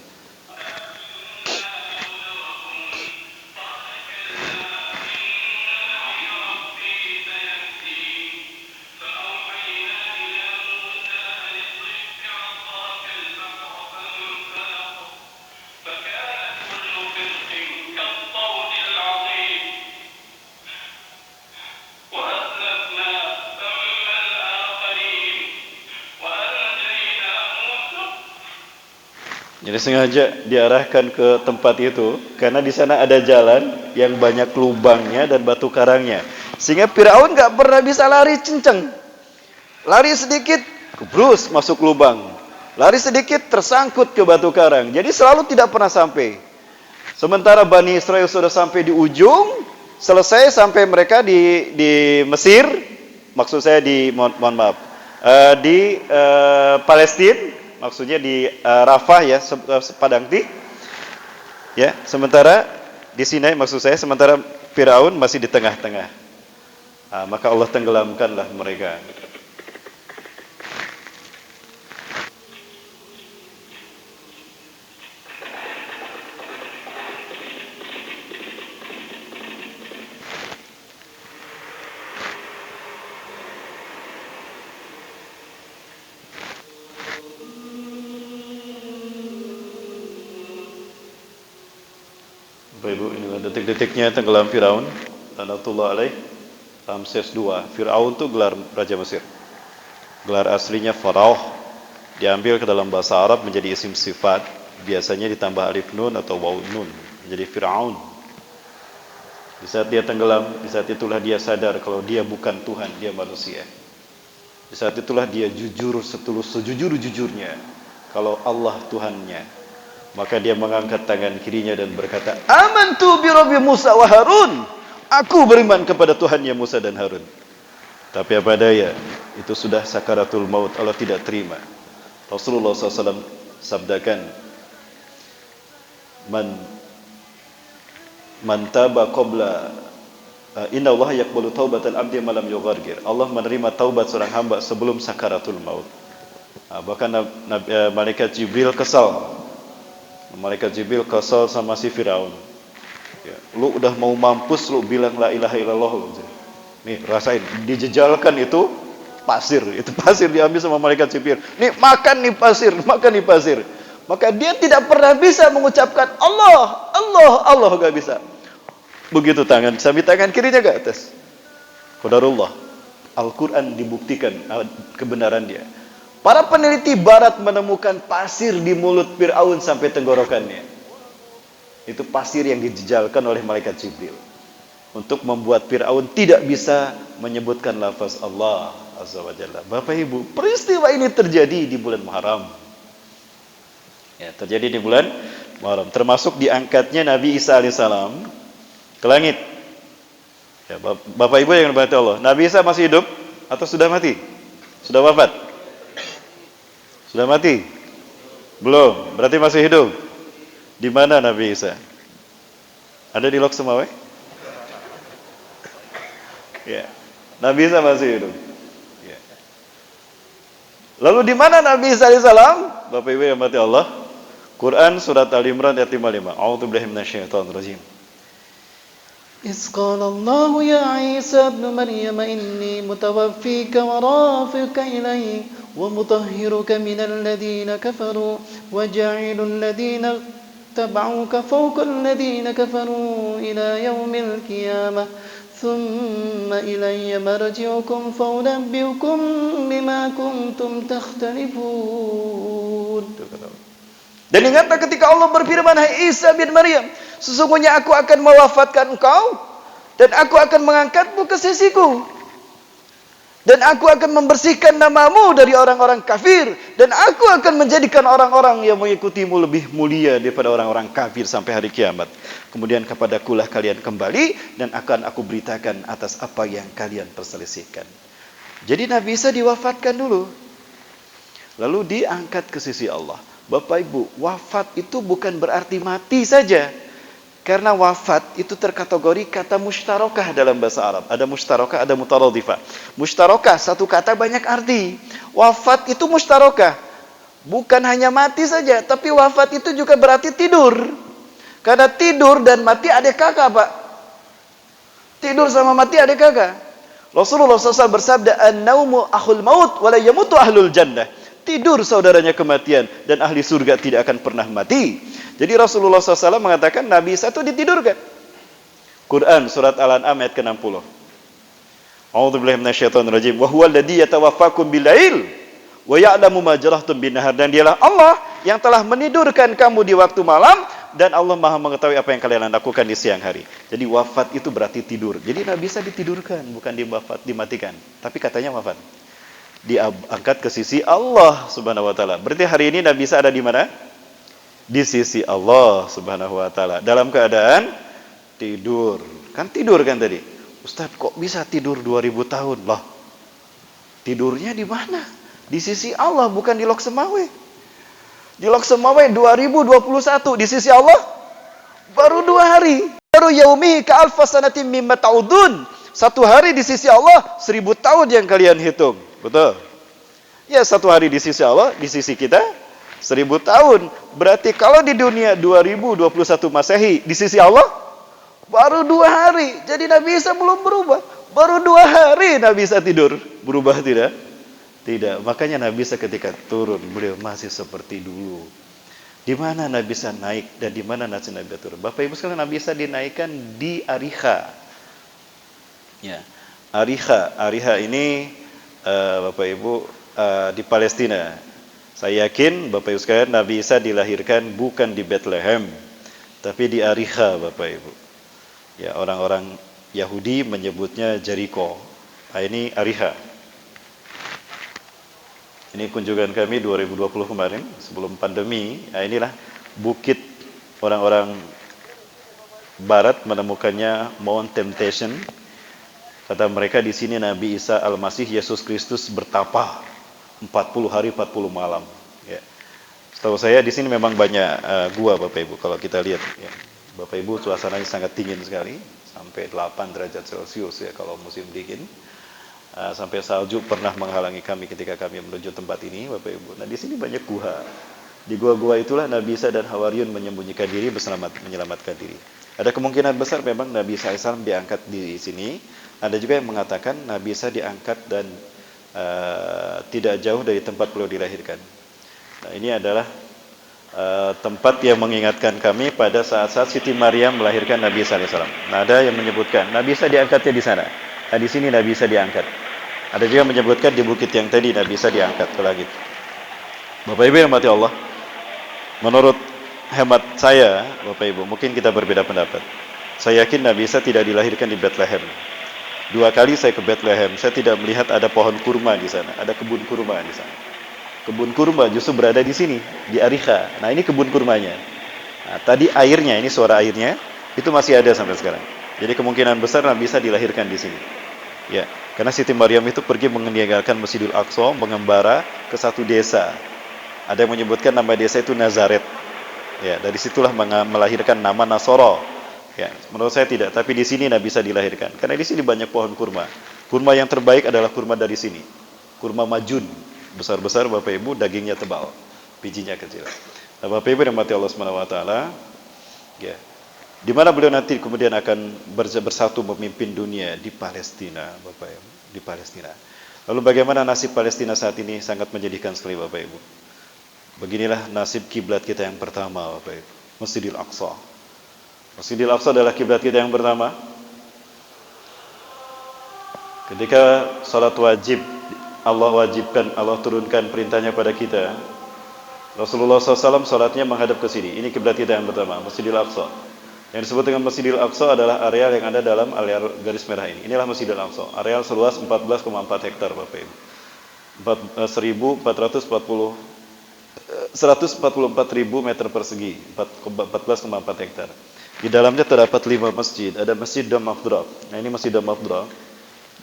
Jadi sengaja diarahkan ke tempat itu karena di sana ada jalan yang banyak lubangnya dan batu karangnya, sehingga Firaun nggak pernah bisa lari kencang. Lari sedikit, kebrus masuk lubang. Lari sedikit, tersangkut ke batu karang. Jadi selalu tidak pernah sampai. Sementara Bani Israel sudah sampai di ujung, selesai sampai mereka di Mesir, maksud saya mohon maaf, di Palestina, maksudnya di Rafah ya, Padang Ti. Ya, sementara di Sinai maksud saya, sementara Firaun masih di tengah-tengah. Maka Allah tenggelamkanlah mereka. Bapak Ibu, inilah detik-detiknya tenggelam Firaun, laknatullah alaih. Ramses II. Firaun itu gelar Raja Mesir. Gelar aslinya Faraoh. Diambil ke dalam bahasa Arab menjadi isim sifat. Biasanya ditambah alif nun atau waw nun. Menjadi Firaun. Di saat dia tenggelam, di saat itulah dia sadar kalau dia bukan Tuhan, dia manusia. Di saat itulah dia jujur sejujur-jujurnya kalau Allah Tuhannya. Maka dia mengangkat tangan kirinya dan berkata, Amantu bi Rabbi Musa wa Harun. Aku beriman kepada Tuhannya Musa dan Harun. Tapi apa daya, itu sudah sakaratul maut, Allah tidak terima. Rasulullah SAW sabdakan, Man taba qabla inna Allah yaqbalu taubatal abdi malam yughargir. Allah menerima taubat seorang hamba sebelum sakaratul maut. Bahkan malaikat Jibril kesal. Malaikat Jibril kesal sama si Firaun. Ya, lu udah mau mampus, lu bilang la ilaha illallah. Nih, rasain, dijejalkan itu pasir diambil sama malaikat Jibril. Nih, makan nih pasir. Maka dia tidak pernah bisa mengucapkan Allah, gak bisa. Begitu sabi tangan kirinya ke atas. Qadarullah. Al-Quran dibuktikan kebenaran dia. Para peneliti barat menemukan pasir di mulut Fir'aun sampai tenggorokannya. Itu pasir yang dijejalkan oleh malaikat Jibril untuk membuat Fir'aun tidak bisa menyebutkan lafaz Allah Azza wa Jalla. Bapak Ibu, peristiwa ini terjadi di bulan Muharram. Ya, terjadi di bulan Muharram, termasuk diangkatnya Nabi Isa alaihissalam ke langit. Ya, Bapak Ibu yang dirahmati Allah, Nabi Isa masih hidup atau sudah mati? Sudah wafat? Sudah mati? Belum, berarti masih hidup. Di mana Nabi Isa? Ada di Lok Sumawe? Ya, Nabi Isa masih hidup. Ya. Lalu di mana Nabi Isa alaihissalam? Bapak Ibu yang dirahmati Allah, Quran surat Al-Imran ayat 55. A'udzubillahi minasyaitonirrajim. إذ قال الله يا عيسى ابن مريم إني متوفيك ورافعك إلي ومطهرك من الذين كفروا وجاعل الذين اتبعوك فوق الذين كفروا إلى يوم القيامة ثم إلي مرجعكم فأنبئكم بما كنتم تختلفون. Dan ingatlah ketika Allah berfirman, Hai Isa bin Maryam, sesungguhnya aku akan mewafatkan engkau dan aku akan mengangkatmu ke sisiku. Dan aku akan membersihkan namamu dari orang-orang kafir dan aku akan menjadikan orang-orang yang mengikutimu lebih mulia daripada orang-orang kafir sampai hari kiamat. Kemudian kepadakulah kalian kembali dan akan aku beritakan atas apa yang kalian perselisihkan. Jadi Nabi Isa diwafatkan dulu, lalu diangkat ke sisi Allah. Bapak Ibu, wafat itu bukan berarti mati saja. Karena wafat itu terkategori kata mushtarakah dalam bahasa Arab. Ada mushtarakah, ada mutaradifah. Mushtarakah, satu kata banyak arti. Wafat itu mushtarakah. Bukan hanya mati saja, tapi wafat itu juga berarti tidur. Karena tidur dan mati adik kakak, Pak. Tidur sama mati adik kakak. Rasulullah SAW bersabda, An-naumu akhul maut, wala yamutu ahlul jannah. Tidur saudaranya kematian dan ahli surga tidak akan pernah mati. Jadi Rasulullah SAW mengatakan Nabi Isa itu ditidurkan. Quran surat Al-An'am ayat ke-60. A'udzubillahi minasyaitonirrajim. Wa huwal ladzi yatawaffakum bil-lail wa ya'lamu ma jarahtum bin-nahar. Dan dialah Allah yang telah menidurkan kamu di waktu malam dan Allah Maha mengetahui apa yang kalian lakukan di siang hari. Jadi wafat itu berarti tidur. Jadi Nabi Isa ditidurkan, bukan dimatikan, tapi katanya wafat. diangkat ke sisi Allah Subhanahu wa taala. Berarti hari ini Nabi Isa ada di mana? Di sisi Allah Subhanahu wa taala dalam keadaan tidur. Kan tidur kan tadi. Ustaz, kok bisa tidur 2000 tahun? Lah, tidurnya di mana? Di sisi Allah, bukan di Lok Semawe. Di Lok Semawe 2021, di sisi Allah baru 2 hari. Baru yaumihi ka'alfa sanatin mimma ta'udun. 1 hari di sisi Allah 1000 tahun yang kalian hitung. Betul? Ya, 1 hari di sisi Allah, di sisi kita 1000 tahun. Berarti kalau di dunia 2021 Masehi, di sisi Allah baru 2 hari. Jadi Nabi Isa belum berubah. Baru 2 hari Nabi Isa tidur. Berubah tidak? Tidak. Makanya Nabi Isa ketika turun, beliau masih seperti dulu. Di mana Nabi Isa naik dan di mana Nabi Isa turun? Bapak Ibu sekalian, Nabi Isa dinaikkan di Ariha. Ya. Ariha ini Bapak Ibu di Palestina. Saya yakin Bapak Ibu sekalian, Nabi Isa dilahirkan bukan di Bethlehem, tapi di Ariha, Bapak Ibu. Ya, orang-orang Yahudi menyebutnya Jericho. Nah, ini Ariha. Ini kunjungan kami 2020 kemarin, sebelum pandemi. Nah, inilah bukit orang-orang Barat menemukannya Mount Temptation. Kata mereka di sini Nabi Isa Al-Masih Yesus Kristus bertapa 40 hari 40 malam. Ya. Setahu saya di sini memang banyak gua, Bapak Ibu. Kalau kita lihat, ya. Bapak Ibu, suasananya sangat dingin sekali, sampai 8 derajat Celcius ya kalau musim dingin. Sampai salju pernah menghalangi kami ketika kami menuju tempat ini, Bapak Ibu. Nah, di sini banyak gua. Di gua-gua itulah Nabi Isa dan Hawariyun menyembunyikan diri, menyelamatkan diri. Ada kemungkinan besar memang Nabi Isa AS diangkat di sini. Ada juga yang mengatakan Nabi Isa diangkat dan tidak jauh dari tempat beliau dilahirkan. Nah, ini adalah tempat yang mengingatkan kami pada saat-saat Siti Maryam melahirkan Nabi Isa AS. Nah, ada yang menyebutkan Nabi Isa diangkatnya di sana. Nah, di sini Nabi Isa diangkat. Ada juga yang menyebutkan di bukit yang tadi Nabi Isa diangkat ke langit. Bapak Ibu yang mati Allah, menurut hemat saya, Bapak Ibu, mungkin kita berbeda pendapat. Saya yakin Nabi Isa tidak dilahirkan di Bethlehem. 2 kali saya ke Bethlehem, saya tidak melihat ada pohon kurma di sana, ada kebun kurma di sana. Kebun kurma justru berada di sini, di Ariha. Nah, ini kebun kurmanya. Nah, tadi airnya, ini suara airnya, itu masih ada sampai sekarang. Jadi kemungkinan besar Nabi Isa dilahirkan di sini. Ya, karena Siti Maryam itu pergi meninggalkan Masjidil Aqsa, mengembara ke satu desa. Ada yang menyebutkan nama desa itu Nazaret. Ya, dari situlah melahirkan nama Nasoro. Ya, menurut saya tidak, tapi di sini Nabi Isa dilahirkan. Karena di sini banyak pohon kurma. Kurma yang terbaik adalah kurma dari sini. Kurma majun, besar-besar Bapak Ibu, dagingnya tebal, bijinya kecil. Nah, Bapak Ibu yang mati Allah Subhanahu wa taala, ya. Di mana beliau nanti kemudian akan bersatu memimpin dunia di Palestina, Bapak Ibu, di Palestina. Lalu bagaimana nasib Palestina saat ini? Sangat menyedihkan sekali, Bapak Ibu. Beginilah nasib kiblat kita yang pertama, Bapak Ibu, Masjidil Aqsa. Masjidil Aqsa adalah kiblat kita yang pertama. Ketika salat wajib Allah wajibkan, Allah turunkan perintahnya pada kita, Rasulullah SAW salatnya menghadap ke sini. Ini kiblat kita yang pertama, Masjidil Aqsa. Yang disebut dengan Masjidil Aqsa adalah areal yang ada dalam areal garis merah ini. Inilah Masjidil Aqsa. Areal seluas 14,4 hektar, Bapak Ibu. 144.000 meter persegi, 14,4 hektar. Di dalamnya terdapat 5 masjid. Ada Masjid Dome of the Rock. Nah, ini Masjid Dome of the Rock.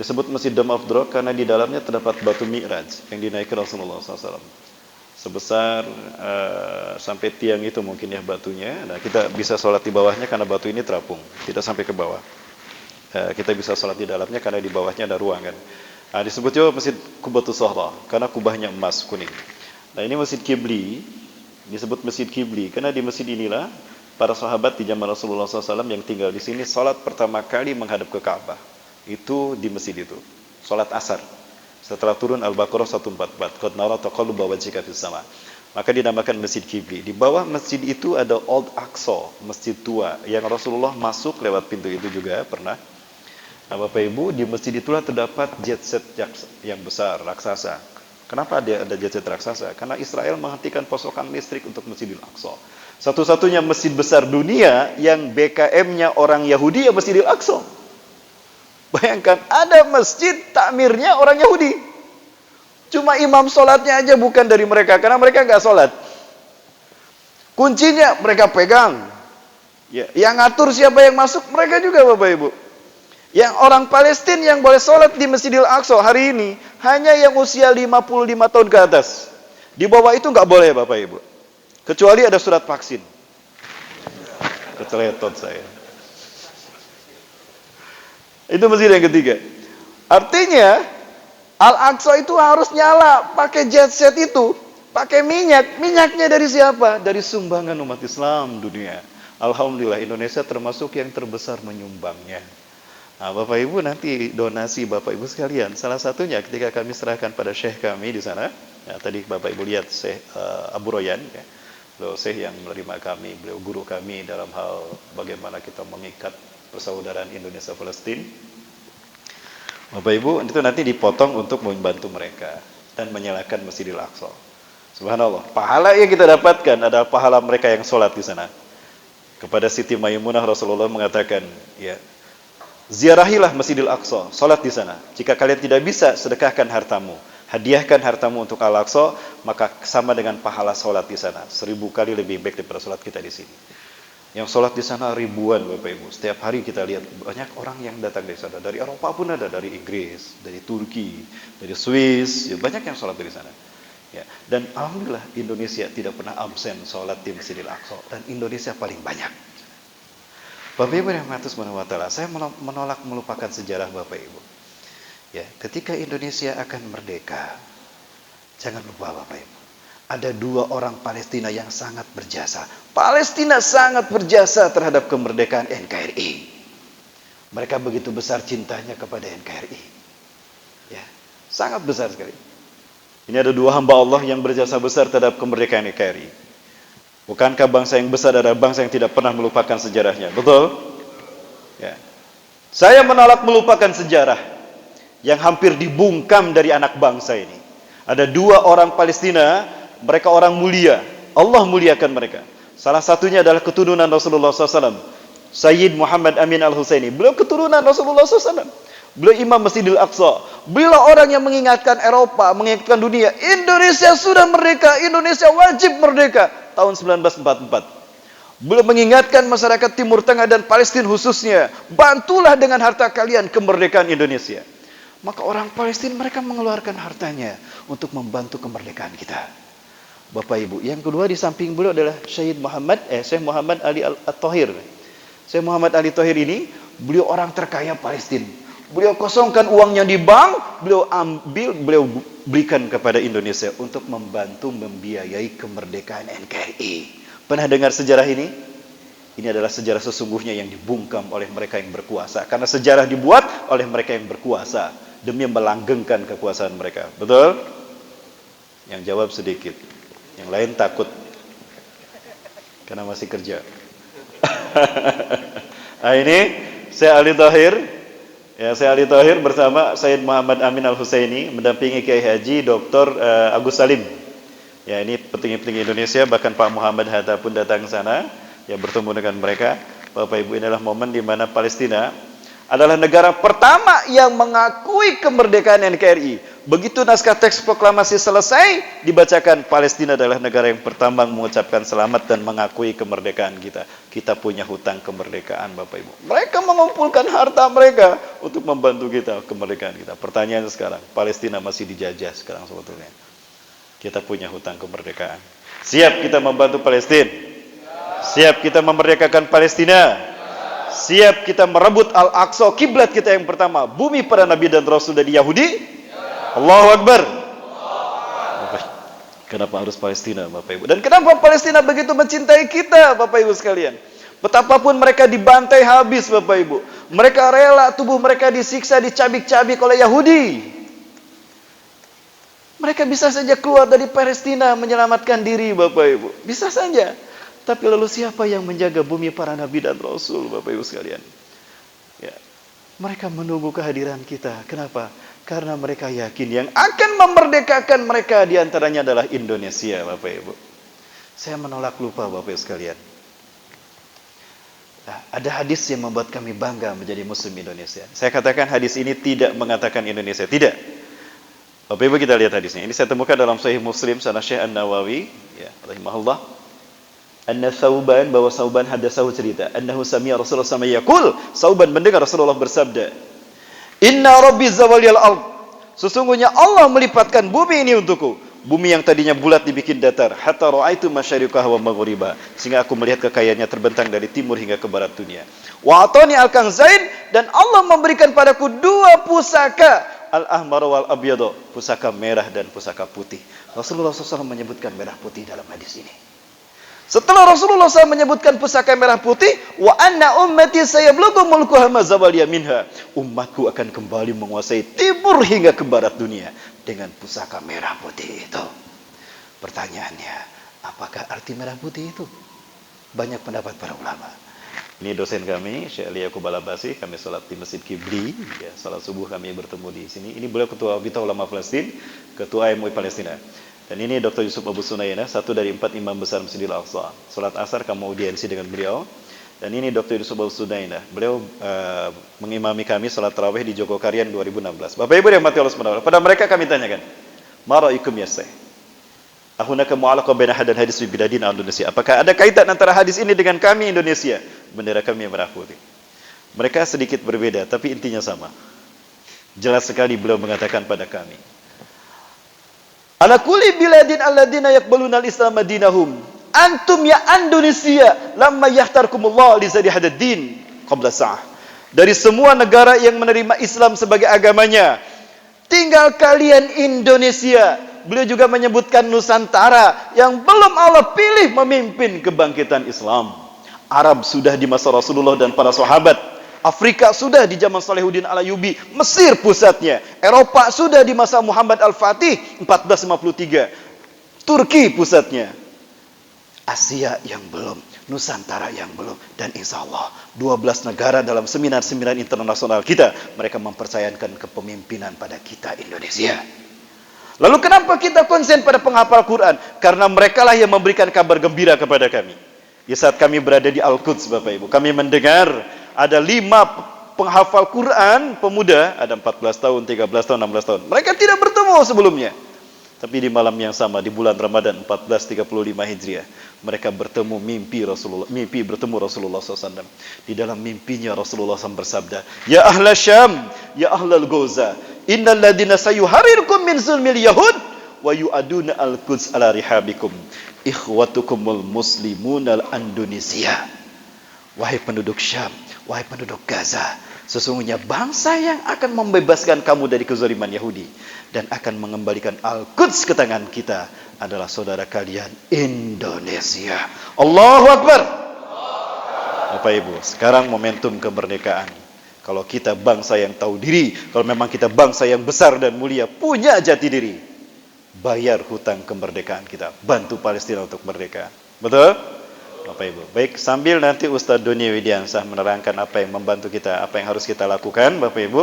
Disebut Masjid Dome of the Rock karena di dalamnya terdapat batu Mi'raj yang dinaiki Rasulullah SAW. Sebesar sampai tiang itu mungkin ya batunya. Nah, kita bisa sholat di bawahnya karena batu ini terapung, tidak sampai ke bawah. Kita bisa sholat di dalamnya karena di bawahnya ada ruangan. Nah, disebut juga Masjid Qubatus Shahra karena kubahnya emas kuning. Nah, ini Masjid Qibli, disebut Masjid Qibli karena di masjid inilah para sahabat di zaman Rasulullah SAW yang tinggal di sini sholat pertama kali menghadap ke Ka'bah. Itu di masjid itu, sholat asar. Setelah turun Al-Baqarah 144, qad nara taqalluba wajhika fis sama. Maka dinamakan Masjid Qibli. Di bawah masjid itu ada Old Aqsa, masjid tua yang Rasulullah masuk lewat pintu itu juga pernah. Nah, Bapak Ibu, di masjid itulah terdapat jet set yang besar, raksasa. Kenapa ada jet set raksasa? Karena Israel menghentikan pasokan listrik untuk Masjidil Aqsa. Satu-satunya masjid besar dunia yang BKM-nya orang Yahudi ya Masjidil Aqsa. Bayangkan ada masjid takmirnya orang Yahudi. Cuma imam sholatnya aja bukan dari mereka, karena mereka nggak sholat. Kuncinya mereka pegang. Ya, yang ngatur siapa yang masuk, mereka juga Bapak Ibu. Yang orang Palestina yang boleh sholat di Masjidil Aqsa hari ini, hanya yang usia 55 tahun ke atas. Di bawah itu nggak boleh Bapak Ibu. Kecuali ada surat vaksin. Keceletot saya. Itu masjid yang ketiga. Artinya, Al-Aqsa itu harus nyala, pakai jet set itu, pakai minyak. Minyaknya dari siapa? Dari sumbangan umat Islam dunia. Alhamdulillah Indonesia termasuk yang terbesar menyumbangnya. Nah, Bapak Ibu nanti donasi Bapak Ibu sekalian. Salah satunya ketika kami serahkan pada Syekh kami di sana. Ya, tadi Bapak Ibu lihat Syekh Abu Royan, ya. Beliau Syekh yang menerima kami, beliau guru kami dalam hal bagaimana kita mengikat persaudaraan Indonesia Palestina. Bapak Ibu itu nanti dipotong untuk membantu mereka dan menyalakan Masjidil Aqsa. Subhanallah, pahala yang kita dapatkan adalah pahala mereka yang sholat di sana. Kepada Siti Maimunah Rasulullah mengatakan, ya, ziarahilah Masjidil Aqsa, sholat di sana. Jika kalian tidak bisa, sedekahkan hartamu, hadiahkan hartamu untuk Al-Aqsa, maka sama dengan pahala sholat di sana. 1000 kali lebih baik daripada sholat kita di sini. Yang sholat di sana ribuan Bapak Ibu. Setiap hari kita lihat banyak orang yang datang dari sana. Dari Eropa pun ada, dari Inggris, dari Turki, dari Swiss, ya, banyak yang sholat dari sana. Ya, dan alhamdulillah Indonesia tidak pernah absen sholat di Masjidil Aqsa, dan Indonesia paling banyak. Bapak Ibu yang rahmati subhanahu wa ta'ala, saya menolak melupakan sejarah Bapak Ibu. Ya, ketika Indonesia akan merdeka, jangan lupa Bapak Ibu, ada 2 orang Palestina yang sangat berjasa. Palestina sangat berjasa terhadap kemerdekaan NKRI. Mereka begitu besar cintanya kepada NKRI. Ya, sangat besar sekali. Ini ada 2 hamba Allah yang berjasa besar terhadap kemerdekaan NKRI. Bukankah bangsa yang besar adalah bangsa yang tidak pernah melupakan sejarahnya? Betul? Ya. Saya menolak melupakan sejarah yang hampir dibungkam dari anak bangsa ini. Ada 2 orang Palestina, mereka orang mulia. Allah muliakan mereka. Salah satunya adalah keturunan Rasulullah SAW. Sayyid Muhammad Amin Al-Husaini. Beliau keturunan Rasulullah SAW. Beliau imam Masjidil Aqsa. Beliau orang yang mengingatkan Eropa, mengingatkan dunia, Indonesia sudah merdeka, Indonesia wajib merdeka. Tahun 1944. Beliau mengingatkan masyarakat Timur Tengah dan Palestina khususnya, bantulah dengan harta kalian kemerdekaan Indonesia. Maka orang Palestina mereka mengeluarkan hartanya untuk membantu kemerdekaan kita. Bapak Ibu, yang kedua di samping beliau adalah Syekh Muhammad Ali Al-Tahir. Syekh Muhammad Ali Tahir ini, beliau orang terkaya Palestina. Beliau kosongkan uangnya di bank, beliau ambil, beliau berikan kepada Indonesia untuk membantu membiayai kemerdekaan NKRI. Pernah dengar sejarah ini? Ini adalah sejarah sesungguhnya yang dibungkam oleh mereka yang berkuasa. Karena sejarah dibuat oleh mereka yang berkuasa demi melanggengkan kekuasaan mereka. Betul? Yang jawab sedikit. Yang lain takut. Karena masih kerja. Nah ini, Syekh Ali Tahir. Ya, Syekh Ali Tahir bersama Sayyid Muhammad Amin Al-Husaini mendampingi Kiai Haji Dr. Agus Salim. Ya, ini petinggi-petinggi Indonesia, bahkan Pak Muhammad Hatta pun datang ke sana, ya, bertemu dengan mereka. Bapak Ibu, inilah momen di mana Palestina adalah negara pertama yang mengakui kemerdekaan NKRI. Begitu naskah teks proklamasi selesai, dibacakan, Palestina adalah negara yang pertama mengucapkan selamat dan mengakui kemerdekaan kita. Kita punya hutang kemerdekaan Bapak Ibu. Mereka mengumpulkan harta mereka untuk membantu kita, kemerdekaan kita. Pertanyaannya sekarang, Palestina masih dijajah sekarang sebetulnya. Kita punya hutang kemerdekaan. Siap kita membantu Palestina? Siap kita memerdekakan Palestina? Siap kita merebut Al-Aqsa, kiblat kita yang pertama, bumi para nabi dan rasul dari Yahudi? Allahu Akbar. Kenapa harus Palestina Bapak Ibu? Dan kenapa Palestina begitu mencintai kita Bapak Ibu sekalian? Betapapun mereka dibantai habis Bapak Ibu, mereka rela tubuh mereka disiksa, dicabik-cabik oleh Yahudi. Mereka bisa saja keluar dari Palestina menyelamatkan diri Bapak Ibu. Bisa saja. Tapi lalu siapa yang menjaga bumi para nabi dan rasul Bapak Ibu sekalian? Ya. Mereka menunggu kehadiran kita. Kenapa? Karena mereka yakin yang akan memerdekakan mereka diantaranya adalah Indonesia Bapak Ibu. Saya menolak lupa Bapak Ibu sekalian. Nah, ada hadis yang membuat kami bangga menjadi Muslim Indonesia. Saya katakan hadis ini tidak mengatakan Indonesia. Tidak. Bapak Ibu kita lihat hadisnya. Ini saya temukan dalam Sahih Muslim sanad Syekh An-Nawawi, ya, rahimahullah. Anna Thauban, bahwa Thauban hadasahu cerita, annahu sami'a Rasulullah SAW yaqul, Thauban mendengar Rasulullah bersabda, "Inna Rabbi zawaliyal ard." Sesungguhnya Allah melipatkan bumi ini untukku. Bumi yang tadinya bulat dibikin datar, hatta ra'aitu masyariqah wa maghriba, sehingga aku melihat kekayaannya terbentang dari timur hingga ke barat dunia. Wa atani al-kanzain, dan Allah memberikan padaku dua pusaka, al-ahmar wal abyad, pusaka merah dan pusaka putih. Rasulullah SAW menyebutkan merah putih dalam hadis ini. Setelah Rasulullah SAW menyebutkan pusaka merah putih, wa anna ummati sayablughu mulkuha ma zawaliya minha, umatku akan kembali menguasai timur hingga ke barat dunia dengan pusaka merah putih itu. Pertanyaannya, apakah arti merah putih itu? Banyak pendapat para ulama. Ini dosen kami, Syekh Ali Yaqub Al-Abbasi, kami salat di Masjid Kibli, ya, salat subuh kami bertemu di sini. Ini beliau ketua Bita Ulama Palestina, ketua MUI Palestina. Dan ini Dr. Yusuf Abu Sunaina, satu dari 4 imam besar Masjidil Aqsa. Salat asar kamu audiensi dengan beliau. Dan ini Dr. Yusuf Abu Sunaina, beliau mengimami kami salat tarawih di Jogokarian 2016. Bapak Ibu yang mati Allah SWT, pada mereka kami tanyakan, ma ra'ayukum ya Syekh? Ahunaka mu'alaqah baina hadal hadis fi biladina Indonesia. Apakah ada kaitan antara hadis ini dengan kami Indonesia? Bendera kami yang merah putih. Mereka sedikit berbeda, tapi intinya sama. Jelas sekali beliau mengatakan pada kami, ala kulli biladin alladina yaqbaluna al-islam madinahum, antum ya Indonesia lamma yahtarkumullah li zadi hadaddin qabla sa'ah. Dari semua negara yang menerima Islam sebagai agamanya, tinggal kalian Indonesia. Beliau juga menyebutkan Nusantara yang belum Allah pilih memimpin kebangkitan Islam. Arab sudah di masa Rasulullah dan para sahabat. Afrika sudah di zaman Salahuddin Al-Ayyubi, Mesir pusatnya. Eropa sudah di masa Muhammad Al-Fatih 1453. Turki pusatnya. Asia yang belum, Nusantara yang belum, dan insya Allah 12 negara dalam seminar-seminar internasional kita, mereka mempercayakan kepemimpinan pada kita Indonesia. Lalu kenapa kita konsen pada penghafal Quran? Karena merekalah yang memberikan kabar gembira kepada kami. Di saat kami berada di Al-Quds, Bapak Ibu, kami mendengar ada 5 penghafal Quran pemuda, ada 14 tahun, 13 tahun, 16 tahun. Mereka tidak bertemu sebelumnya. Tapi di malam yang sama, di bulan Ramadan 1435 Hijriah, mereka bertemu mimpi bertemu Rasulullah SAW. Di dalam mimpinya Rasulullah SAW bersabda, ya ahla Syam, ya ahlal Goza, innal ladina sayuharirkum min zulmil yahud, wa yu'aduna al-Quds ala rihabikum, ikhwatukumul muslimun al-Indonesia. Wahai penduduk Syam, wahai penduduk Gaza, sesungguhnya bangsa yang akan membebaskan kamu dari kezaliman Yahudi dan akan mengembalikan Al-Quds ke tangan kita adalah saudara kalian Indonesia. Allahu Akbar. Bapak Ibu, sekarang momentum kemerdekaan. Kalau kita bangsa yang tahu diri, kalau memang kita bangsa yang besar dan mulia, punya jati diri, bayar hutang kemerdekaan kita, bantu Palestina untuk merdeka. Betul? Bapak Ibu. Baik, sambil nanti Ustaz Doni Widiansah menerangkan apa yang membantu kita, apa yang harus kita lakukan, Bapak Ibu,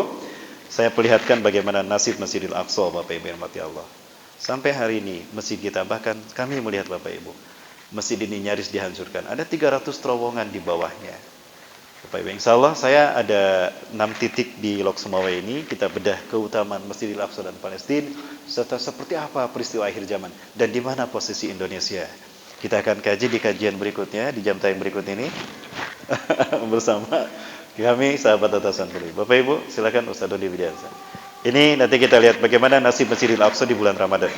saya perlihatkan bagaimana nasib Masjidil Aqsa, Bapak Ibu yang mati Allah. Sampai hari ini masjid kita, bahkan kami melihat Bapak Ibu, masjid ini nyaris dihancurkan. Ada 300 terowongan di bawahnya. Bapak Ibu, insya Allah saya ada 6 titik di Lok Sumawa ini, kita bedah keutamaan Masjidil Aqsa dan Palestina, serta seperti apa peristiwa akhir zaman dan di mana posisi Indonesia. Kita akan kaji di kajian berikutnya, di jam tayang berikut ini bersama kami sahabat Atasan Puri. Bapak Ibu, silakan Ustaz Dodi Widiansa. Ini nanti kita lihat bagaimana nasib Masjidil Aqsa di bulan Ramadan.